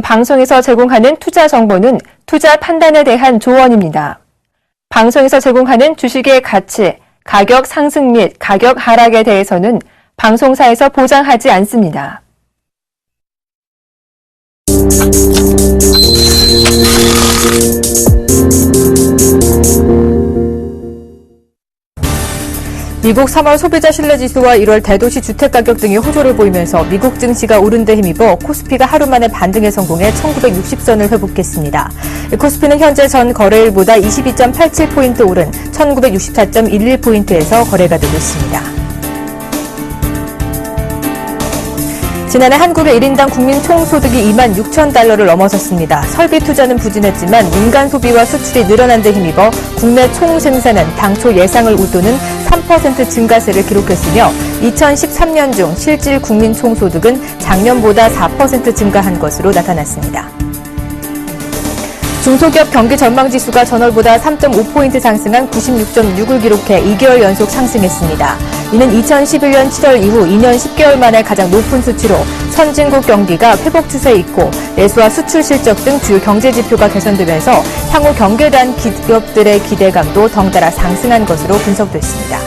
방송에서 제공하는 투자 정보는 투자 판단에 대한 조언입니다. 방송에서 제공하는 주식의 가치, 가격 상승 및 가격 하락에 대해서는 방송사에서 보장하지 않습니다. 미국 3월 소비자 신뢰지수와 1월 대도시 주택가격 등이 호조를 보이면서 미국 증시가 오른 데 힘입어 코스피가 하루 만에 반등에 성공해 1960선을 회복했습니다. 코스피는 현재 전 거래일보다 22.87포인트 오른 1964.11포인트에서 거래가 되고 있습니다. 지난해 한국의 1인당 국민 총소득이 2만 6천 달러를 넘어섰습니다. 설비 투자는 부진했지만 민간 소비와 수출이 늘어난 데 힘입어 국내 총생산은 당초 예상을 웃도는 3% 증가세를 기록했으며 2013년 중 실질 국민 총소득은 작년보다 4% 증가한 것으로 나타났습니다. 중소기업 경기 전망지수가 전월보다 3.5포인트 상승한 96.6을 기록해 2개월 연속 상승했습니다. 이는 2011년 7월 이후 2년 10개월 만에 가장 높은 수치로 선진국 경기가 회복 추세에 있고 내수와 수출 실적 등 주요 경제 지표가 개선되면서 향후 경기에 대한 기업들의 기대감도 덩달아 상승한 것으로 분석됐습니다.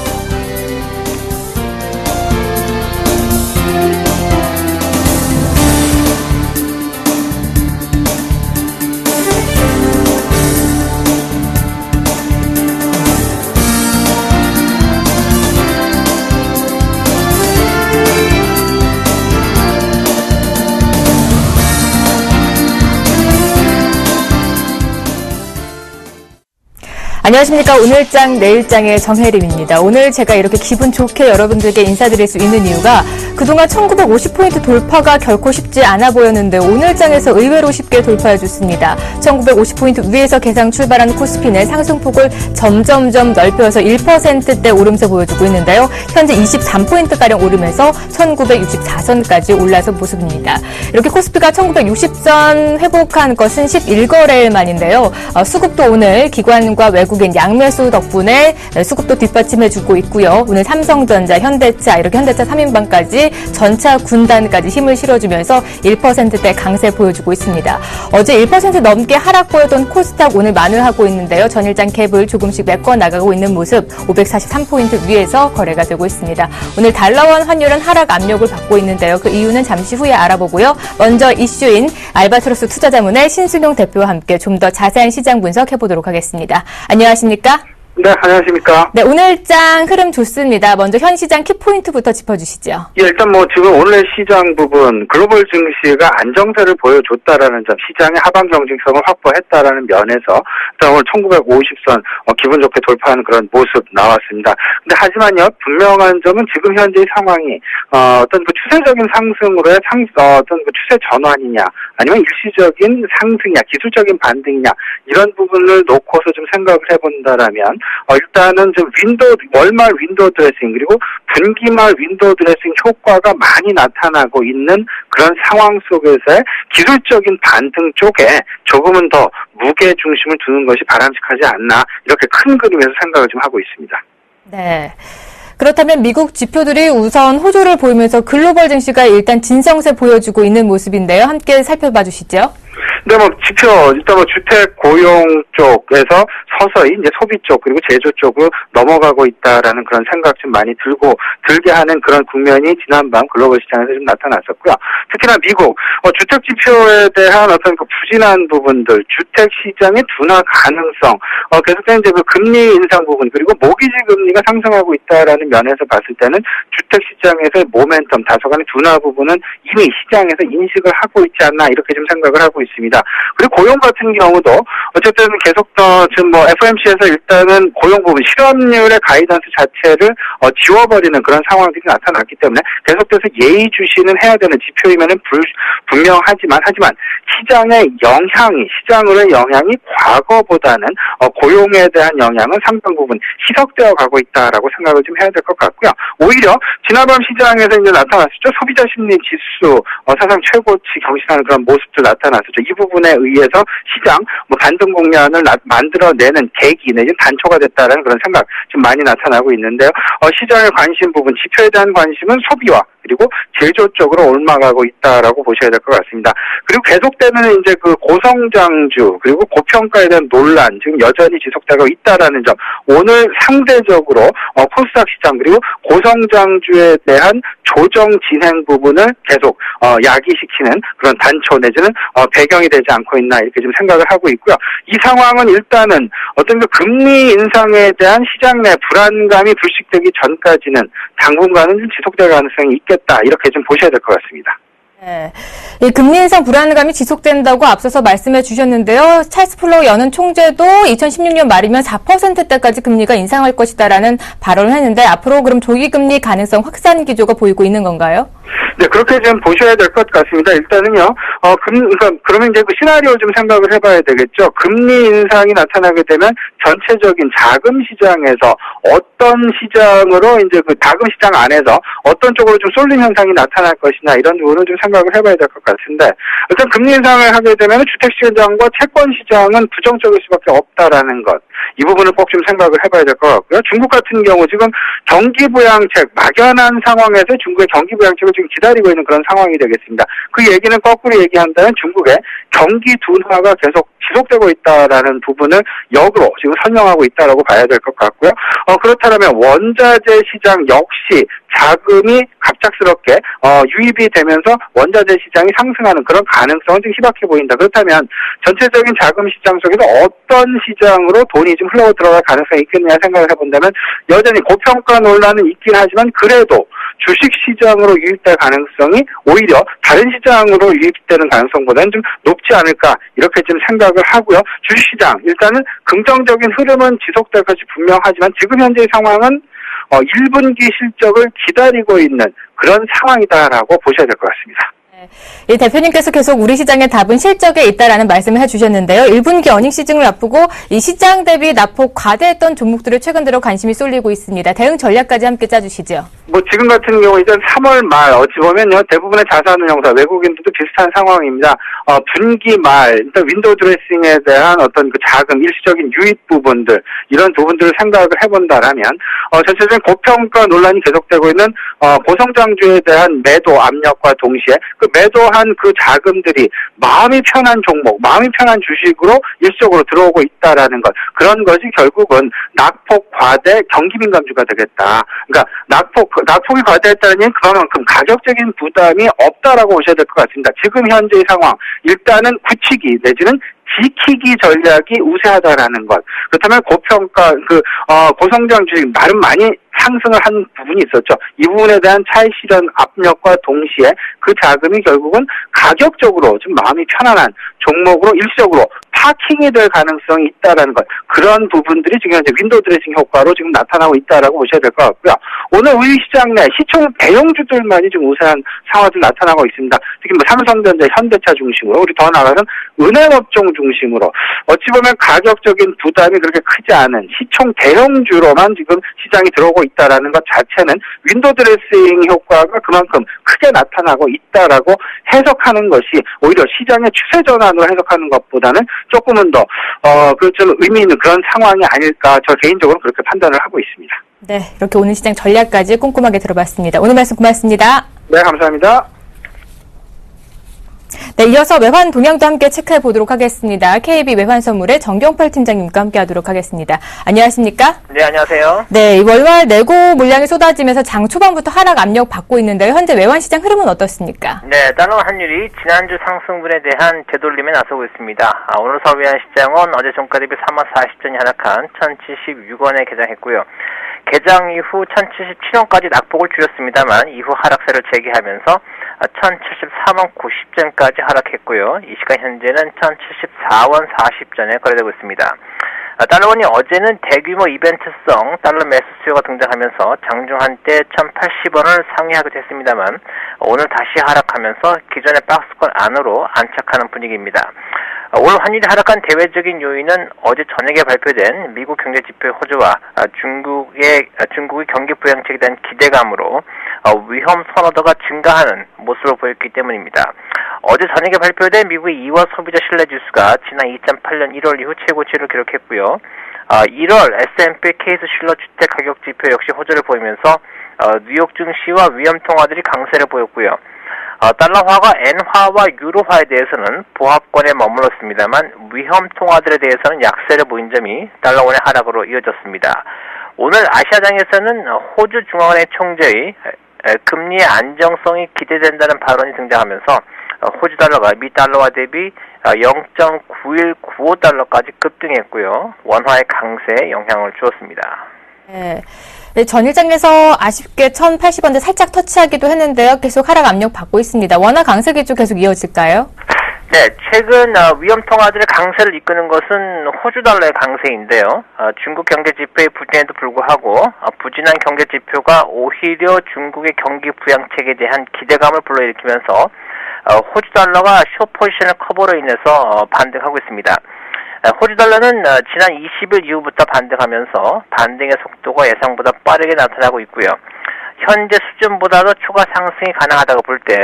안녕하십니까. 오늘장 내일장의 정혜림입니다. 오늘 제가 이렇게 기분 좋게 여러분들께 인사드릴 수 있는 이유가 그동안 1950포인트 돌파가 결코 쉽지 않아 보였는데 오늘장에서 의외로 쉽게 돌파해줬습니다. 1950포인트 위에서 개상 출발한 코스피는 상승폭을 점점점 넓혀서 1%대 오름세 보여주고 있는데요. 현재 23포인트가량 오르면서 1964선까지 올라선 모습입니다. 이렇게 코스피가 1960선 회복한 것은 11거래일 만인데요. 수급도 오늘 기관과 외국인 양매수 덕분에 수급도 뒷받침해주고 있고요. 오늘 삼성전자, 현대차, 이렇게 현대차 3인방까지 전차 군단까지 힘을 실어주면서 1%대 강세 보여주고 있습니다. 어제 1% 넘게 하락 보였던 코스닥 오늘 만회하고 있는데요. 전일장 갭을 조금씩 메꿔 나가고 있는 모습 543포인트 위에서 거래가 되고 있습니다. 오늘 달러원 환율은 하락 압력을 받고 있는데요. 그 이유는 잠시 후에 알아보고요. 먼저 이슈인 알바트로스 투자자문의 신승용 대표와 함께 좀 더 자세한 시장 분석해보도록 하겠습니다. 안녕하십니까? 네, 안녕하십니까? 네, 오늘장 흐름 좋습니다. 먼저 현 시장 키포인트부터 짚어주시죠. 예, 일단 지금 오늘의 시장 부분 글로벌 증시가 안정세를 보여줬다라는 점, 시장의 하방 경직성을 확보했다라는 면에서 일단 오늘 1950선 기분 좋게 돌파하는 그런 모습 나왔습니다. 근데 하지만요, 분명한 점은 지금 현재의 상황이 어떤 그 추세적인 상승으로의 어떤 그 추세 전환이냐, 아니면 일시적인 상승이냐, 기술적인 반등이냐, 이런 부분을 놓고서 좀 생각을 해본다라면 일단은 좀 월말 윈도우 드레싱 그리고 분기말 윈도우 드레싱 효과가 많이 나타나고 있는 그런 상황 속에서의 기술적인 반등 쪽에 조금은 더 무게 중심을 두는 것이 바람직하지 않나, 이렇게 큰 그림에서 생각을 좀 하고 있습니다. 네. 그렇다면 미국 지표들이 우선 호조를 보이면서 글로벌 증시가 일단 진성세 보여주고 있는 모습인데요. 함께 살펴봐 주시죠. 네, 지표, 일단 주택 고용 쪽에서 서서히 이제 소비 쪽 그리고 제조 쪽으로 넘어가고 있다라는 그런 생각 좀 많이 들게 하는 그런 국면이 지난밤 글로벌 시장에서 좀 나타났었고요. 특히나 미국, 주택 지표에 대한 어떤 그 부진한 부분들, 주택 시장의 둔화 가능성, 계속된 이제 그 금리 인상 부분, 그리고 모기지 금리가 상승하고 있다라는 면에서 봤을 때는 주택 시장에서의 모멘텀, 다소간의 둔화 부분은 이미 시장에서 인식을 하고 있지 않나, 이렇게 좀 생각을 하고 있습니다. 그리고 고용 같은 경우도 어쨌든 계속 지금 FOMC에서 일단은 고용 부분 실업률의 가이던스 자체를 지워버리는 그런 상황들이 나타났기 때문에 계속해서 예의주시는 해야 되는 지표이면은 분명하지만 시장으로의 영향이 과거보다는 고용에 대한 영향은 상당 부분 희석되어 가고 있다라고 생각을 좀 해야 될 것 같고요. 오히려 지난밤 시장에서 이제 나타났었죠. 소비자 심리 지수 사상 최고치 경신하는 그런 모습들 나타났었죠. 이 부분에 의해서 시장 반등 국면을 만들어내는 계기 내지는 단초가 됐다라는 그런 생각 좀 많이 나타나고 있는데요. 시장의 관심 부분, 지표에 대한 관심은 소비와 그리고 제조 쪽으로 옮아가고 있다라고 보셔야 될 것 같습니다. 그리고 계속되는 이제 그 고성장주 그리고 고평가에 대한 논란 지금 여전히 지속되고 있다라는 점. 오늘 상대적으로 코스닥 시장 그리고 고성장주에 대한 조정 진행 부분을 계속 야기시키는 그런 단초 내지는 배경이 되지 않고 있나 이렇게 좀 생각을 하고 있고요. 이 상황은 일단은 어떤 그 금리 인상에 대한 시장 내 불안감이 불식되기 전까지는 당분간은 좀 지속될 가능성이 있겠다 이렇게 좀 보셔야 될 것 같습니다. 네. 이 금리 인상 불안감이 지속된다고 앞서서 말씀해 주셨는데요. 찰스 플로우 연은 총재도 2016년 말이면 4%대까지 금리가 인상할 것이다라는 발언을 했는데 앞으로 그럼 조기 금리 가능성 확산 기조가 보이고 있는 건가요? 네, 그렇게 좀 보셔야 될 것 같습니다. 일단은요, 그러면 이제 그 시나리오 좀 생각을 해봐야 되겠죠. 금리 인상이 나타나게 되면 전체적인 자금 시장에서 어떤 시장으로 이제 그 자금 시장 안에서 어떤 쪽으로 좀 쏠림 현상이 나타날 것이냐 이런 부분을 좀 생각을 해봐야 될 것 같은데 일단 금리 인상을 하게 되면 주택시장과 채권시장은 부정적일 수밖에 없다라는 것. 이 부분을 꼭 좀 생각을 해봐야 될 것 같고요. 중국 같은 경우 지금 경기부양책 막연한 상황에서 중국의 경기부양책을 지금 기다리고 있는 그런 상황이 되겠습니다. 그 얘기는 거꾸로 얘기한다면 중국의 경기 둔화가 계속 지속되고 있다라는 부분을 역으로 지금 설명하고 있다라고 봐야 될 것 같고요. 그렇다면 원자재 시장 역시 자금이 갑작스럽게 유입이 되면서 원자재 시장이 상승하는 그런 가능성은 좀 희박해 보인다. 그렇다면 전체적인 자금 시장 속에서 어떤 시장으로 돈이 좀 흘러 들어갈 가능성이 있겠느냐 생각을 해본다면 여전히 고평가 논란은 있긴 하지만 그래도 주식시장으로 유입될 가능성이 오히려 다른 시장으로 유입되는 가능성보다는 좀 높지 않을까 이렇게 좀 생각을 하고요. 주식시장 일단은 긍정적인 흐름은 지속될 것이 분명하지만 지금 현재의 상황은 1분기 실적을 기다리고 있는 그런 상황이다라고 보셔야 될 것 같습니다. 이 대표님께서 계속 우리 시장의 답은 실적에 있다라는 말씀을 해주셨는데요. 1분기 어닝 시즌을 앞두고 이 시장 대비 낙폭 과대했던 종목들을 최근 들어 관심이 쏠리고 있습니다. 대응 전략까지 함께 짜주시죠. 지금 같은 경우 이제 3월 말 어찌 보면요 대부분의 자산운용사 외국인들도 비슷한 상황입니다. 분기 말 일단 윈도우 드레싱에 대한 어떤 그 자금 일시적인 유입 부분들 이런 부분들을 생각을 해본다라면 전체적인 고평가 논란이 계속되고 있는 고성장주에 대한 매도 압력과 동시에 그 매도한 그 자금들이 마음이 편한 종목, 마음이 편한 주식으로 일시적으로 들어오고 있다라는 것 그런 것이 결국은 낙폭 과대 경기민감주가 되겠다. 그러니까 낙폭이 과대했다는 얘기는 그만큼 가격적인 부담이 없다라고 보셔야 될 것 같습니다. 지금 현재의 상황, 일단은 굳히기 내지는 지키기 전략이 우세하다라는 것. 그렇다면 고평가, 고성장 주식 나름 많이 상승을 한 부분이 있었죠. 이 부분에 대한 차익 실현 압력과 동시에 그 자금이 결국은 가격적으로 좀 마음이 편안한 종목으로 일시적으로 파킹이 될 가능성이 있다라는 것. 그런 부분들이 지금 현재 윈도우 드레싱 효과로 지금 나타나고 있다라고 보셔야 될 것 같고요. 오늘 우리 시장 내 시총 대형주들만이 좀 우세한 상황들 나타나고 있습니다. 특히 삼성전자, 현대차 중심으로 우리 더 나아가서는 은행업종 중심으로 어찌 보면 가격적인 부담이 그렇게 크지 않은 시총 대형주로만 지금 시장이 들어오고 있다라는 것 자체는 윈도우 드레싱 효과가 그만큼 크게 나타나고 있다라고 해석하는 것이 오히려 시장의 추세 전환으로 해석하는 것보다는 조금은 더 좀 의미 있는 그런 상황이 아닐까 저 개인적으로 그렇게 판단을 하고 있습니다. 네, 이렇게 오늘 시장 전략까지 꼼꼼하게 들어봤습니다. 오늘 말씀 고맙습니다. 네, 감사합니다. 네, 이어서 외환 동향도 함께 체크해 보도록 하겠습니다. KB 외환선물의 정경팔 팀장님과 함께 하도록 하겠습니다. 안녕하십니까? 네, 안녕하세요. 네, 월말 내고 물량이 쏟아지면서 장 초반부터 하락 압력 받고 있는데요. 현재 외환 시장 흐름은 어떻습니까? 네, 달러 환율이 지난주 상승분에 대한 되돌림에 나서고 있습니다. 오늘 서울 외환 시장은 어제 종가 대비 3만 40전이 하락한 1,076원에 개장했고요. 개장 이후 1,077원까지 낙폭을 줄였습니다만 이후 하락세를 재개하면서 1,074원 90전까지 하락했고요. 이 시간 현재는 1,074원 40전에 거래되고 있습니다. 달러원이 어제는 대규모 이벤트성 달러 매수 수요가 등장하면서 장중 한때 1,080원을 상회하기도 했습니다만 오늘 다시 하락하면서 기존의 박스권 안으로 안착하는 분위기입니다. 오늘 환율이 하락한 대외적인 요인은 어제 저녁에 발표된 미국 경제지표 호조와 중국의 경기 부양책에 대한 기대감으로 위험 선호도가 증가하는 모습을 보였기 때문입니다. 어제 저녁에 발표된 미국의 2월 소비자 신뢰지수가 지난 2008년 1월 이후 최고치를 기록했고요. 1월 S&P 케이스 실러 주택 가격 지표 역시 호조를 보이면서 뉴욕 증시와 위험 통화들이 강세를 보였고요. 달러화가 엔화와 유로화에 대해서는 보합권에 머물렀습니다만 위험 통화들에 대해서는 약세를 보인 점이 달러원의 하락으로 이어졌습니다. 오늘 아시아장에서는 호주 중앙은행 총재의 금리의 안정성이 기대된다는 발언이 등장하면서 호주 달러가 미 달러화 대비 0.9195달러까지 급등했고요. 원화의 강세에 영향을 주었습니다. 네. 전일장에서 아쉽게 1,080원대 살짝 터치하기도 했는데요. 계속 하락 압력 받고 있습니다. 원화 강세 기조 계속 이어질까요? 네, 최근 위험 통화들의 강세를 이끄는 것은 호주 달러의 강세인데요. 중국 경제 지표의 부진에도 불구하고 부진한 경제 지표가 오히려 중국의 경기 부양책에 대한 기대감을 불러일으키면서 호주 달러가 숏 포지션의 커버로 인해서 반등하고 있습니다. 호주 달러는 지난 20일 이후부터 반등하면서 반등의 속도가 예상보다 빠르게 나타나고 있고요. 현재 수준보다도 추가 상승이 가능하다고 볼 때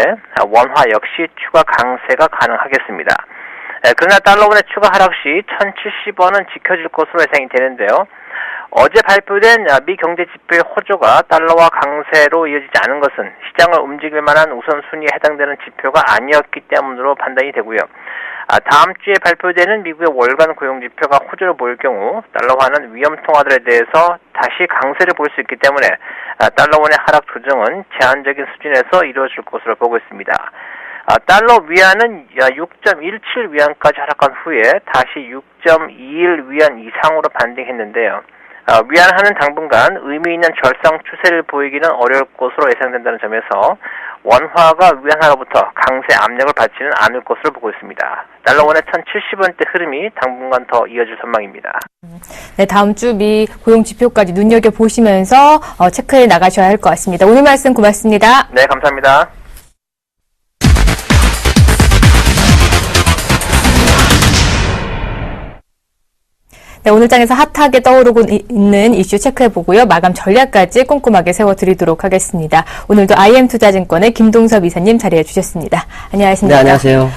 원화 역시 추가 강세가 가능하겠습니다. 그러나 달러원의 추가 하락 시 1,070원은 지켜질 것으로 예상이 되는데요. 어제 발표된 미 경제 지표의 호조가 달러와 강세로 이어지지 않은 것은 시장을 움직일 만한 우선순위에 해당되는 지표가 아니었기 때문으로 판단이 되고요. 다음 주에 발표되는 미국의 월간 고용지표가 호조를 보일 경우 달러화는 위험 통화들에 대해서 다시 강세를 볼 수 있기 때문에 달러원의 하락 조정은 제한적인 수준에서 이루어질 것으로 보고 있습니다. 달러 위안은 6.17 위안까지 하락한 후에 다시 6.21 위안 이상으로 반등했는데요. 위안화는 당분간 의미 있는 절상 추세를 보이기는 어려울 것으로 예상된다는 점에서 원화가 위안화로부터 강세 압력을 받지는 않을 것으로 보고 있습니다. 달러원의 1,070원대 흐름이 당분간 더 이어질 전망입니다. 네, 다음 주 미 고용 지표까지 눈여겨보시면서 체크해 나가셔야 할 것 같습니다. 오늘 말씀 고맙습니다. 네, 감사합니다. 네, 오늘 장에서 핫하게 떠오르고 있는 이슈 체크해보고요. 마감 전략까지 꼼꼼하게 세워드리도록 하겠습니다. 오늘도 IM투자증권의 김동섭 이사님 자리해 주셨습니다. 안녕하십니까? 네, 안녕하세요.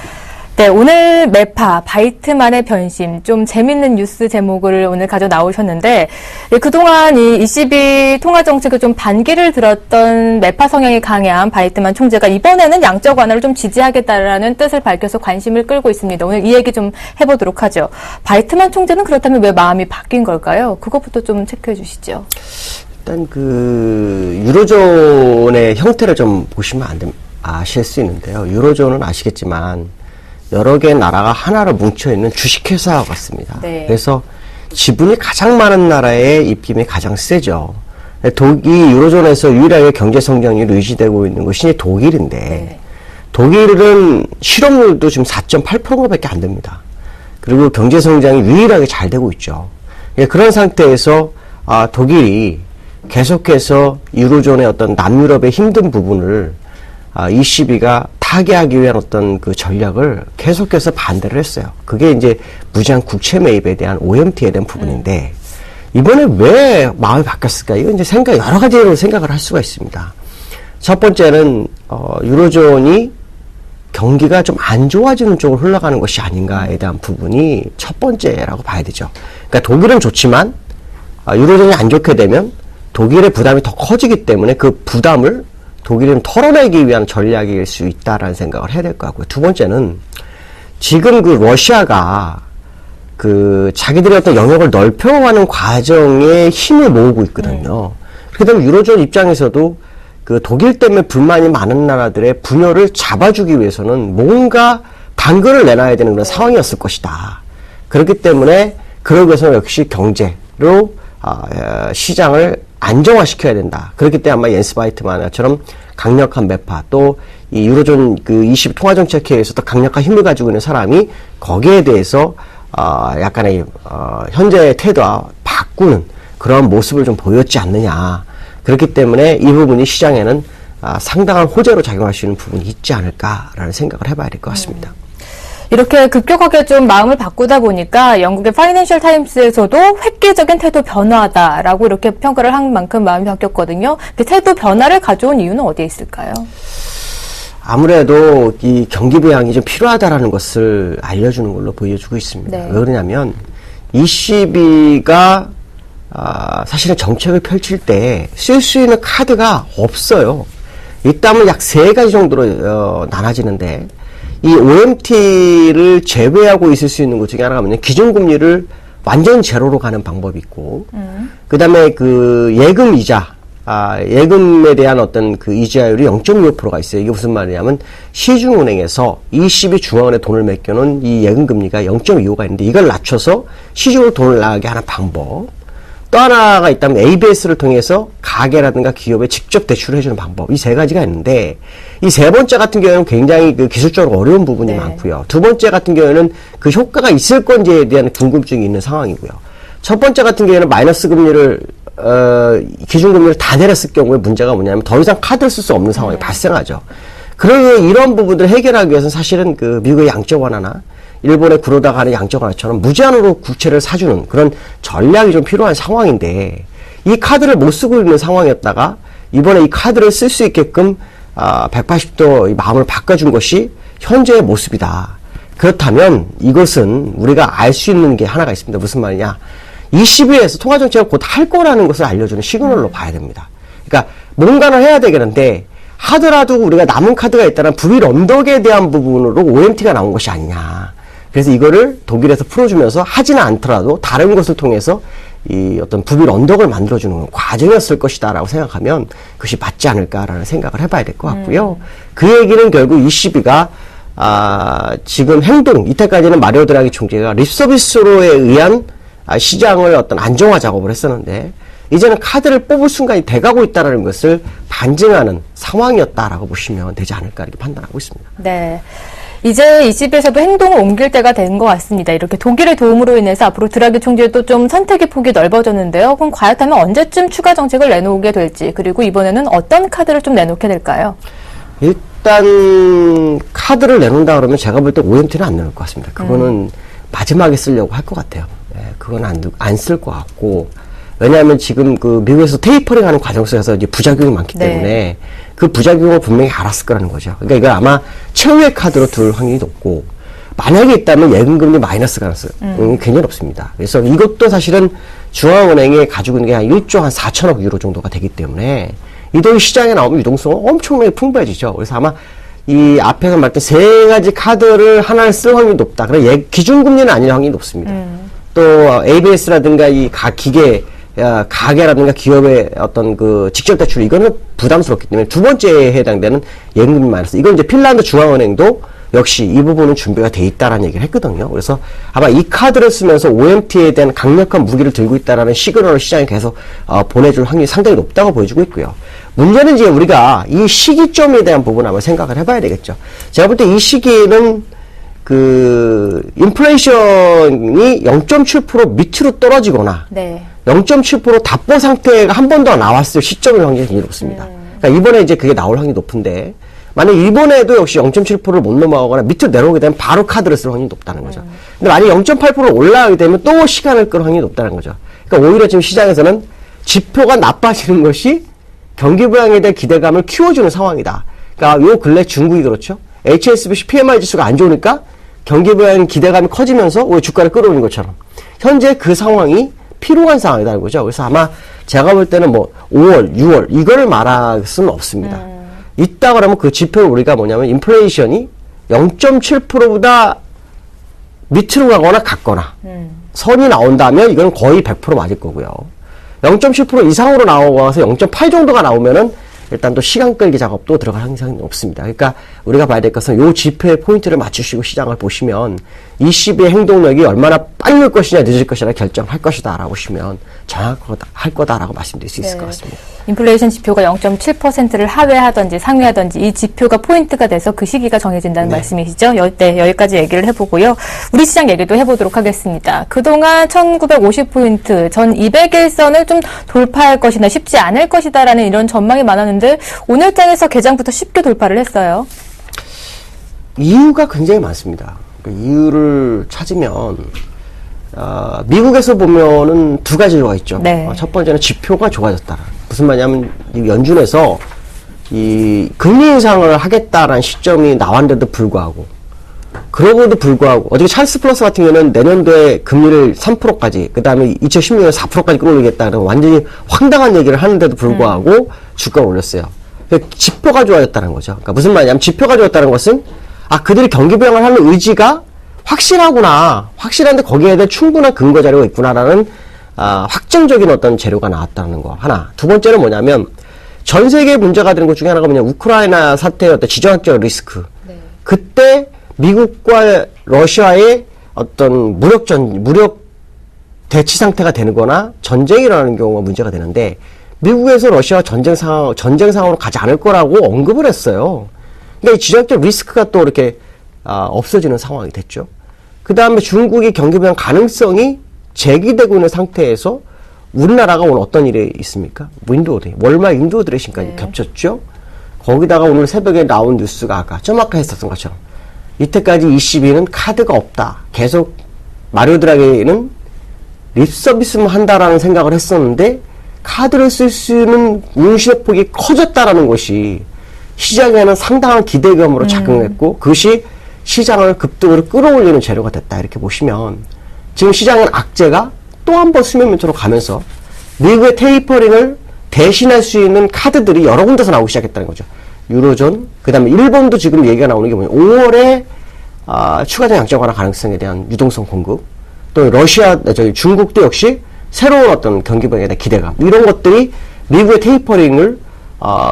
네, 오늘 매파, 바이트만의 변심, 좀 재밌는 뉴스 제목을 오늘 가져 나오셨는데, 그동안 이 ECB 통화정책에 좀 반기를 들었던 매파 성향이 강한 바이트만 총재가 이번에는 양적 완화를 좀 지지하겠다라는 뜻을 밝혀서 관심을 끌고 있습니다. 오늘 이 얘기 좀 해보도록 하죠. 바이트만 총재는 그렇다면 왜 마음이 바뀐 걸까요? 그것부터 좀 체크해 주시죠. 일단 유로존의 형태를 좀 보시면 아실 수 있는데요. 유로존은 아시겠지만, 여러 개의 나라가 하나로 뭉쳐있는 주식회사와 같습니다. 네. 그래서 지분이 가장 많은 나라의 입김이 가장 세죠. 유로존에서 유일하게 경제 성장률이 유지되고 있는 것이 독일인데, 네. 독일은 실업률도 지금 4.8%밖에 안 됩니다. 그리고 경제 성장이 유일하게 잘 되고 있죠. 그런 상태에서 독일이 계속해서 유로존의 어떤 남유럽의 힘든 부분을 ECB가 타개하기 위한 어떤 그 전략을 계속해서 반대를 했어요. 그게 이제 무제한 국채 매입에 대한 OMT에 대한 부분인데, 이번에 왜 마음이 바뀌었을까? 이건 이제 여러 가지로 생각을 할 수가 있습니다. 첫 번째는, 유로존이 경기가 좀 안 좋아지는 쪽으로 흘러가는 것이 아닌가에 대한 부분이 첫 번째라고 봐야 되죠. 그러니까 독일은 좋지만, 유로존이 안 좋게 되면 독일의 부담이 더 커지기 때문에 그 부담을 독일은 털어내기 위한 전략일 수 있다라는 생각을 해야 될 것 같고요. 두 번째는 지금 러시아가 자기들의 어떤 영역을 넓혀가는 과정에 힘을 모으고 있거든요. 그렇게 되면 유로존 입장에서도 독일 때문에 불만이 많은 나라들의 분열을 잡아주기 위해서는 뭔가 당근을 내놔야 되는 그런 상황이었을 것이다. 그렇기 때문에 그러기 위해서 역시 경제로 시장을 안정화시켜야 된다. 그렇기 때문에 아마 옌스 바이트만처럼 강력한 매파, 또 이 유로존 ECB 통화정책회의에서도 강력한 힘을 가지고 있는 사람이 거기에 대해서 약간의 현재의 태도와 바꾸는 그런 모습을 좀 보였지 않느냐. 그렇기 때문에 이 부분이 시장에는 상당한 호재로 작용할 수 있는 부분이 있지 않을까라는 생각을 해봐야 될 것 같습니다. 이렇게 급격하게 좀 마음을 바꾸다 보니까 영국의 파이낸셜 타임스에서도 획기적인 태도 변화다라고 이렇게 평가를 한 만큼 마음이 바뀌었거든요. 태도 변화를 가져온 이유는 어디에 있을까요? 아무래도 이 경기 부양이 좀 필요하다라는 것을 알려주는 걸로 보여주고 있습니다. 네. 왜 그러냐면 ECB가 사실은 정책을 펼칠 때 쓸 수 있는 카드가 없어요. 있다면 약 3가지 정도로 나눠지는데 이 OMT를 제외하고 있을 수 있는 것 중에 하나가 뭐냐면 기준금리를 완전 제로로 가는 방법이 있고 그 다음에 그 예금 이자 예금에 대한 어떤 그 이자율이 0.25%가 있어요. 이게 무슨 말이냐면 시중은행에서 ECB 중앙은행 돈을 맡겨놓은 이 예금금리가 0.25가 있는데 이걸 낮춰서 시중으로 돈을 나가게 하는 방법. 또 하나가 있다면 ABS를 통해서 가게라든가 기업에 직접 대출을 해주는 방법. 이 3가지가 있는데 이 3번째 같은 경우에는 굉장히 그 기술적으로 어려운 부분이 많고요. 2번째 같은 경우에는 그 효과가 있을 건지에 대한 궁금증이 있는 상황이고요. 첫 번째 같은 경우에는 마이너스 금리를 기준금리를 다 내렸을 경우에 문제가 뭐냐면 더 이상 카드를 쓸 수 없는 상황이 발생하죠. 그러면 이런 부분들을 해결하기 위해서는 사실은 그 미국의 양적 완화나 일본의 구로다가 하는 양적 완화처럼 무제한으로 국채를 사주는 그런 전략이 좀 필요한 상황인데 이 카드를 못 쓰고 있는 상황이었다가 이번에 이 카드를 쓸 수 있게끔 180도 마음을 바꿔준 것이 현재의 모습이다. 그렇다면 이것은 우리가 알 수 있는 게 하나가 있습니다. 무슨 말이냐. ECB에서 통화정책을 곧 할 거라는 것을 알려주는 시그널로 봐야 됩니다. 그러니까 뭔가를 해야 되겠는데 하더라도 우리가 남은 카드가 있다는 부빌 언덕에 대한 부분으로 OMT가 나온 것이 아니냐. 그래서 이거를 독일에서 풀어주면서 하지는 않더라도 다른 것을 통해서 이 어떤 부빌 언덕을 만들어주는 과정이었을 것이다라고 생각하면 그것이 맞지 않을까라는 생각을 해봐야 될 것 같고요. 그 얘기는 결국 ECB가 지금 행동, 이때까지는 마리오 드라기 총재가 립서비스로에 의한 시장을 어떤 안정화 작업을 했었는데 이제는 카드를 뽑을 순간이 돼가고 있다는 것을 반증하는 상황이었다라고 보시면 되지 않을까 이렇게 판단하고 있습니다. 네. 이제 ECB에서도 행동을 옮길 때가 된 것 같습니다. 이렇게 독일의 도움으로 인해서 앞으로 드라기 총재도 좀 선택의 폭이 넓어졌는데요. 그럼 과연 언제쯤 추가 정책을 내놓게 될지 그리고 이번에는 어떤 카드를 좀 내놓게 될까요? 일단 카드를 내놓는다 그러면 제가 볼 때 OMT는 안 내놓을 것 같습니다. 그거는 마지막에 쓰려고 할 것 같아요. 그건 안 쓸 것 같고 왜냐하면 지금 그 미국에서 테이퍼링 하는 과정 속에서 이제 부작용이 많기 때문에 그 부작용을 분명히 알았을 거라는 거죠. 그러니까 이걸 아마 최후의 카드로 둘 확률이 높고 만약에 있다면 예금금리 마이너스 가능성이 굉장히 높습니다. 그래서 이것도 사실은 중앙은행에 가지고 있는 게 한 1조 한 4천억 유로 정도가 되기 때문에 이 돈이 시장에 나오면 유동성은 엄청나게 풍부해지죠. 그래서 아마 이 앞에서 말했던 3가지 카드를 하나를 쓸 확률이 높다. 그럼 기준금리는 아닌 확률이 높습니다. 또 ABS라든가 이 가게라든가 기업의 어떤 그 직접 대출 이거는 부담스럽기 때문에 2번째에 해당되는 예금금리 마이너스. 이건 이제 핀란드 중앙은행도 역시 이 부분은 준비가 돼 있다라는 얘기를 했거든요. 그래서 아마 이 카드를 쓰면서 OMT에 대한 강력한 무기를 들고 있다라는 시그널을 시장에 계속 보내줄 확률이 상당히 높다고 보여주고 있고요. 문제는 이제 우리가 이 시기점에 대한 부분 한번 생각을 해봐야 되겠죠. 제가 볼 때 이 시기에는 그 인플레이션이 0.7% 밑으로 떨어지거나 0.7% 답보 상태가 한 번 더 나왔을 시점을 굉장히 높습니다. 그러니까 이번에 이제 그게 나올 확률이 높은데 만약 이번에도 역시 0.7%를 못 넘어가거나 밑으로 내려오게 되면 바로 카드를 쓸 확률이 높다는 거죠. 근데 만약 0.8% 올라가게 되면 또 시간을 끌 확률이 높다는 거죠. 그러니까 오히려 지금 시장에서는 지표가 나빠지는 것이 경기 부양에 대한 기대감을 키워주는 상황이다. 그러니까 요 근래 중국이 그렇죠. HSBC PMI 지수가 안 좋으니까 경기 부양 기대감이 커지면서 오히려 주가를 끌어오는 것처럼 현재 그 상황이 필요한 상황이라는 거죠. 그래서 아마 제가 볼 때는 뭐 5월, 6월 이거를 말할 수는 없습니다. 있다 그러면 그 지표를 우리가 뭐냐면 인플레이션이 0.7%보다 밑으로 가거나 같거나 선이 나온다면 이건 거의 100% 맞을 거고요. 0.7% 이상으로 나와서 0.8 정도가 나오면은 일단 또 시간 끌기 작업도 들어갈 항상이 없습니다. 그러니까 우리가 봐야 될 것은 요 지표의 포인트를 맞추시고 시장을 보시면 ECB의 행동력이 얼마나 빨리 올 것이냐 늦을 것이냐 결정할 것이다라고 보시면 정확할 거다라고 말씀드릴 수 있을 것 같습니다. 인플레이션 지표가 0.7%를 하회하든지 상회하든지 이 지표가 포인트가 돼서 그 시기가 정해진다는 말씀이시죠? 여기까지 얘기를 해보고요. 우리 시장 얘기도 해보도록 하겠습니다. 그동안 1950포인트 전 200일선을 좀 돌파할 것이나 쉽지 않을 것이다라는 이런 전망이 많았는데 오늘 장에서 개장부터 쉽게 돌파를 했어요. 이유가 굉장히 많습니다. 그 이유를 찾으면 미국에서 보면은 2가지가 있죠. 첫 번째는 지표가 좋아졌다. 무슨 말이냐면 연준에서 이 금리 인상을 하겠다라는 시점이 나왔는데도 불구하고 그러고도 불구하고 어저께 찰스 플러스 같은 경우는 내년도에 금리를 3%까지 그 다음에 2016년에 4%까지 끌어올리겠다는 완전히 황당한 얘기를 하는데도 불구하고 주가를 올렸어요. 그러니까 지표가 좋아졌다는 거죠. 그러니까 무슨 말이냐면 지표가 좋았다는 것은 그들이 경기 부양을 하는 의지가 확실하구나. 확실한데 거기에 대한 충분한 근거 자료가 있구나라는 확정적인 어떤 재료가 나왔다는 거 하나. 두 번째는 뭐냐면 전 세계에 문제가 되는 것 중에 하나가 뭐냐면 우크라이나 사태의 어떤 지정학적 리스크. 네. 그때 미국과 러시아의 어떤 무력 대치 상태가 되는 거나 전쟁이 일어나는 경우가 문제가 되는데 미국에서 러시아와 전쟁 상황으로 가지 않을 거라고 언급을 했어요. 그러니까 이 지정학적 리스크가 또 이렇게 없어지는 상황이 됐죠. 그 다음에 중국이 경기 부양 가능성이 제기되고 있는 상태에서 우리나라가 오늘 어떤 일이 있습니까? 월말 윈도우 드레싱까지 겹쳤죠. 거기다가 오늘 새벽에 나온 뉴스가 아까 했었던 것처럼 이때까지 ECB는 카드가 없다. 계속 마리오 드라기는 립 서비스만 한다라는 생각을 했었는데 카드를 쓸 수 있는 운신의 폭이 커졌다라는 것이 시장에는 상당한 기대감으로 작용했고 그것이 시장을 급등으로 끌어올리는 재료가 됐다. 이렇게 보시면 지금 시장은 악재가 또 한 번 수면 밑으로 가면서 미국의 테이퍼링을 대신할 수 있는 카드들이 여러 군데서 나오기 시작했다는 거죠. 유로존, 그 다음에 일본도 지금 얘기가 나오는 게 뭐냐면 5월에 추가적 양적 완화 가능성에 대한 유동성 공급, 또 중국도 역시 새로운 어떤 경기 부양에 대한 기대감, 이런 것들이 미국의 테이퍼링을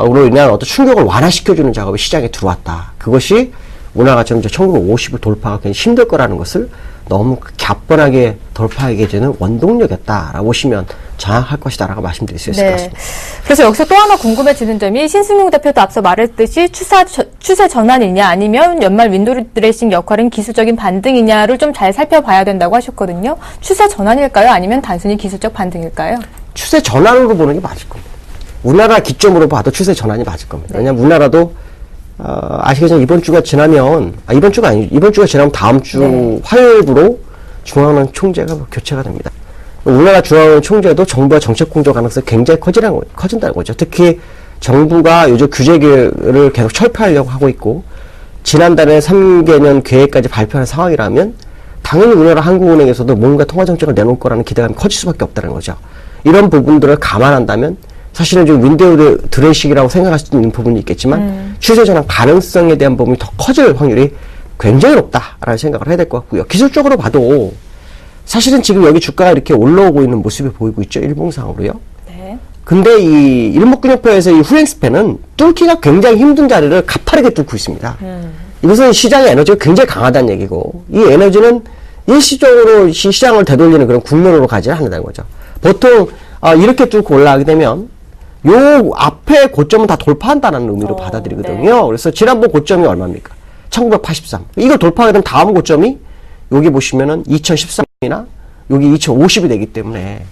으로 인한 어떤 충격을 완화시켜주는 작업이 시장에 들어왔다. 그것이 오늘같이 1950을 돌파가 굉장히 힘들 거라는 것을 너무 갸뻔하게 돌파하게 되는 원동력이었다라고 보시면 정확할 것이다라고 말씀드릴 수 있을 것 같습니다. 그래서 여기서 또 하나 궁금해지는 점이 신승용 대표도 앞서 말했듯이 추세 전환이냐 아니면 연말 윈도우 드레싱 역할은 기술적인 반등이냐를 좀 잘 살펴봐야 된다고 하셨거든요. 추세 전환일까요? 아니면 단순히 기술적 반등일까요? 추세 전환으로 보는 게 맞을 겁니다. 우리나라 기점으로 봐도 추세 전환이 맞을 겁니다. 왜냐하면 우리나라도 아시겠지만 이번 주가 지나면 이번 주가 지나면 다음 주 화요일부로 중앙은행 총재가 교체가 됩니다. 우리나라 중앙은행 총재도 정부와 정책 공조 가능성이 굉장히 커진다는 거죠. 특히 정부가 요즘 규제를 계속 철폐하려고 하고 있고 지난달에 3개년 계획까지 발표한 상황이라면 당연히 우리나라 한국은행에서도 뭔가 통화정책을 내놓을 거라는 기대감이 커질 수밖에 없다는 거죠. 이런 부분들을 감안한다면 사실은 좀 윈도우 드레싱이라고 생각할 수 있는 부분이 있겠지만 추세 전환 가능성에 대한 부분이 더 커질 확률이 굉장히 높다라는 생각을 해야 될 것 같고요. 기술적으로 봐도 사실은 지금 여기 주가가 이렇게 올라오고 있는 모습이 보이고 있죠. 일봉상으로요. 네. 근데 이 일목균형표에서 이 후행스팬은 뚫기가 굉장히 힘든 자리를 가파르게 뚫고 있습니다. 이것은 시장의 에너지가 굉장히 강하다는 얘기고 이 에너지는 일시적으로 시장을 되돌리는 그런 국면으로 가지 않는다는 거죠. 보통 이렇게 뚫고 올라가게 되면 요 앞에 고점은 다 돌파한다는 의미로 받아들이거든요. 네. 그래서 지난번 고점이 얼마입니까? 1983. 이걸 돌파하게 되면 다음 고점이 여기 보시면은 2013이나 여기 2050이 되기 때문에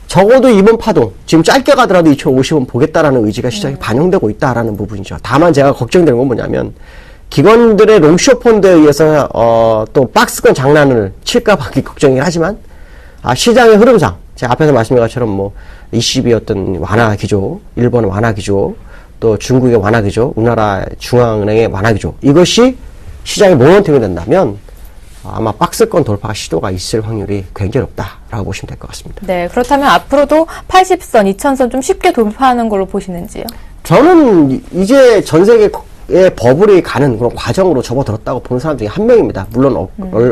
적어도 이번 파동, 지금 짧게 가더라도 2050은 보겠다라는 의지가 시장에 반영되고 있다라는 부분이죠. 다만 제가 걱정되는 건 뭐냐면 기관들의 롱숏 펀드에 의해서 또 박스권 장난을 칠까 봐 걱정이긴 하지만 시장의 흐름상 제가 앞에서 말씀드린 것처럼 뭐 ECB 어떤 완화 기조, 일본의 완화 기조, 또 중국의 완화 기조, 우리나라 중앙은행의 완화 기조, 이것이 시장의 모멘텀이 된다면 아마 박스권 돌파 시도가 있을 확률이 굉장히 높다라고 보시면 될 것 같습니다. 네, 그렇다면 앞으로도 80선, 2000선 좀 쉽게 돌파하는 걸로 보시는지요? 저는 이제 전 세계의 버블이 가는 그런 과정으로 접어들었다고 보는 사람 중에 한 명입니다. 물론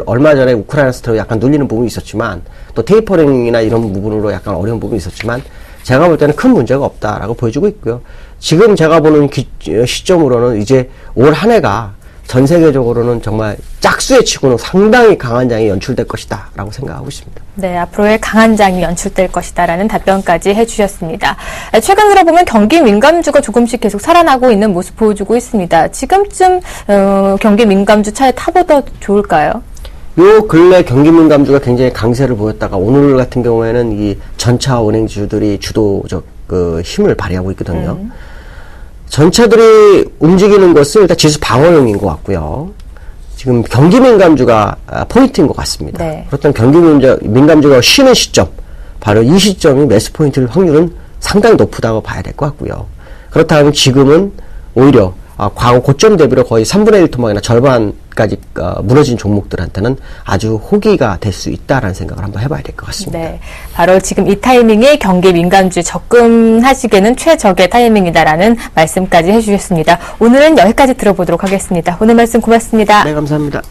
얼마 전에 우크라이나 사태로 약간 눌리는 부분이 있었지만 또 테이퍼링이나 이런 부분으로 약간 어려운 부분이 있었지만 제가 볼 때는 큰 문제가 없다라고 보여주고 있고요. 지금 제가 보는 시점으로는 이제 올 한 해가 전 세계적으로는 정말 짝수에 치고는 상당히 강한 장이 연출될 것이다 라고 생각하고 있습니다. 네, 앞으로의 강한 장이 연출될 것이다 라는 답변까지 해주셨습니다. 최근 들어보면 경기 민감주가 조금씩 계속 살아나고 있는 모습 보여주고 있습니다. 지금쯤 경기 민감주 차에 타보다 좋을까요? 요 근래 경기 민감주가 굉장히 강세를 보였다가 오늘 같은 경우에는 이 전차 은행주들이 주도적 힘을 발휘하고 있거든요. 전차들이 움직이는 것은 일단 지수 방어용인 것 같고요. 지금 경기 민감주가 포인트인 것 같습니다. 네. 그렇다면 경기 민감주가 쉬는 시점, 바로 이 시점이 매수 포인트일 확률은 상당히 높다고 봐야 될 것 같고요. 그렇다면 지금은 오히려 과거 고점 대비로 거의 3분의 1 토막이나 절반까지 무너진 종목들한테는 아주 호기가 될 수 있다라는 생각을 한번 해봐야 될 것 같습니다. 네, 바로 지금 이 타이밍에 경기 민감주 접근하시기에는 최적의 타이밍이다라는 말씀까지 해주셨습니다. 오늘은 여기까지 들어보도록 하겠습니다. 오늘 말씀 고맙습니다. 네, 감사합니다.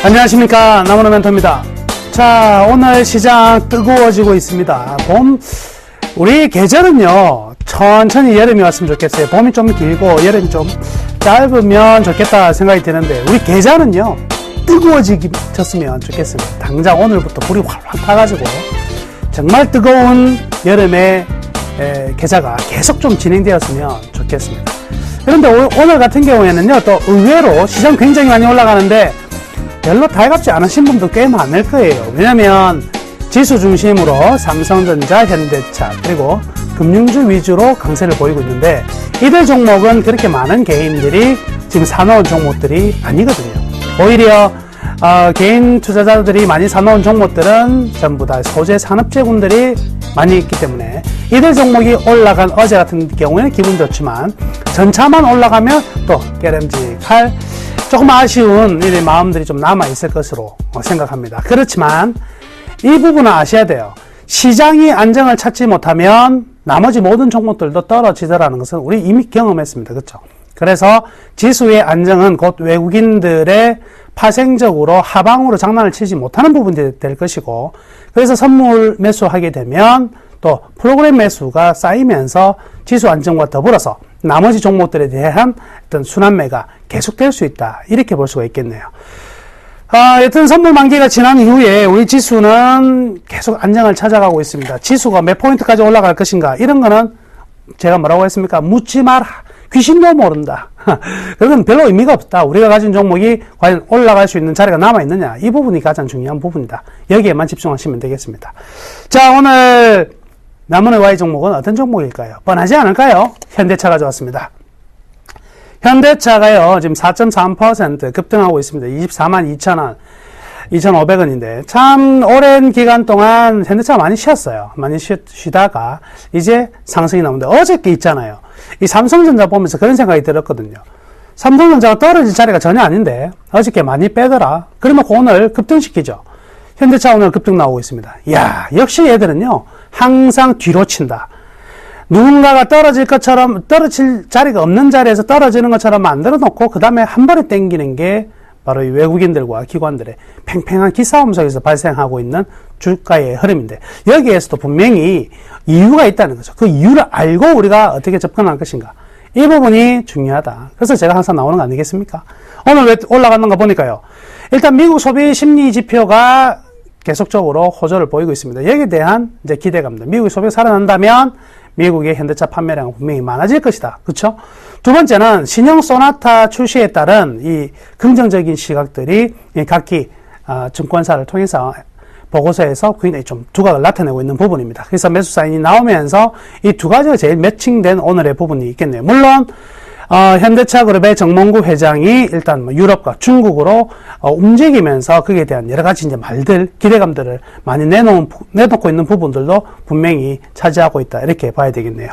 안녕하십니까, 나무노 멘토입니다. 자, 오늘 시장 뜨거워지고 있습니다. 우리 계절은요 천천히 여름이 왔으면 좋겠어요. 봄이 좀 길고 여름이 좀 짧으면 좋겠다 생각이 드는데, 우리 계절은요 뜨거워졌으면 좋겠습니다. 당장 오늘부터 불이 활활 타가지고 정말 뜨거운 여름의 계절가 계속 좀 진행되었으면 좋겠습니다. 그런데 오늘 같은 경우에는요, 또 의외로 시장 굉장히 많이 올라가는데 별로 달갑지 않으신 분도 꽤 많을 거예요. 왜냐면 지수 중심으로 삼성전자, 현대차, 그리고 금융주 위주로 강세를 보이고 있는데, 이들 종목은 그렇게 많은 개인들이 지금 사놓은 종목들이 아니거든요. 오히려 개인 투자자들이 많이 사놓은 종목들은 전부 다 소재 산업재군들이 많이 있기 때문에 이들 종목이 올라간 어제 같은 경우에는 기분 좋지만, 전차만 올라가면 또 깨름직할 조금 아쉬운 이 마음들이 좀 남아있을 것으로 생각합니다. 그렇지만 이 부분은 아셔야 돼요. 시장이 안정을 찾지 못하면 나머지 모든 종목들도 떨어지더라는 것은 우리 이미 경험했습니다. 그렇죠? 그래서 지수의 안정은 곧 외국인들의 파생적으로 하방으로 장난을 치지 못하는 부분이 될 것이고, 그래서 선물 매수하게 되면 또 프로그램 매수가 쌓이면서 지수 안정과 더불어서 나머지 종목들에 대한 어떤 순환매가 계속될 수 있다, 이렇게 볼 수가 있겠네요. 여튼 선물 만기가 지난 이후에 우리 지수는 계속 안정을 찾아가고 있습니다. 지수가 몇 포인트까지 올라갈 것인가, 이런 거는 제가 뭐라고 했습니까? 묻지 마라. 귀신도 모른다. 그건 별로 의미가 없다. 우리가 가진 종목이 과연 올라갈 수 있는 자리가 남아있느냐, 이 부분이 가장 중요한 부분이다. 여기에만 집중하시면 되겠습니다. 자, 오늘 남은의 Y 종목은 어떤 종목일까요? 뻔하지 않을까요? 현대차 가져왔습니다. 현대차가요, 지금 4.3% 급등하고 있습니다. 24만 2천원, 2,500원인데, 참, 오랜 기간 동안 현대차가 많이 쉬었어요. 많이 쉬다가, 이제 상승이 나오는데, 어저께 있잖아요. 이 삼성전자 보면서 그런 생각이 들었거든요. 삼성전자가 떨어질 자리가 전혀 아닌데, 어저께 많이 빼더라. 그러면 오늘 급등시키죠. 현대차 오늘 급등 나오고 있습니다. 이야, 역시 얘들은요, 항상 뒤로 친다. 누군가가 떨어질 자리가 없는 자리에서 떨어지는 것처럼 만들어 놓고, 그 다음에 한 번에 땡기는 게 바로 이 외국인들과 기관들의 팽팽한 기싸움 속에서 발생하고 있는 주가의 흐름인데, 여기에서도 분명히 이유가 있다는 거죠. 그 이유를 알고 우리가 어떻게 접근할 것인가, 이 부분이 중요하다. 그래서 제가 항상 나오는 거 아니겠습니까? 오늘 왜 올라갔는가 보니까요, 일단 미국 소비 심리 지표가 계속적으로 호조를 보이고 있습니다. 여기에 대한 이제 기대감들, 미국의 소비가 살아난다면 미국의 현대차 판매량은 분명히 많아질 것이다. 그렇죠? 두 번째는 신형 소나타 출시에 따른 이 긍정적인 시각들이 각기 증권사를 통해서 보고서에서 굉장히 좀 두각을 나타내고 있는 부분입니다. 그래서 매수 사인이 나오면서 이 두 가지가 제일 매칭된 오늘의 부분이 있겠네요. 물론 현대차 그룹의 정몽구 회장이 일단 유럽과 중국으로 움직이면서 거기에 대한 여러 가지 이제 말들, 기대감들을 많이 내놓고 있는 부분들도 분명히 차지하고 있다, 이렇게 봐야 되겠네요.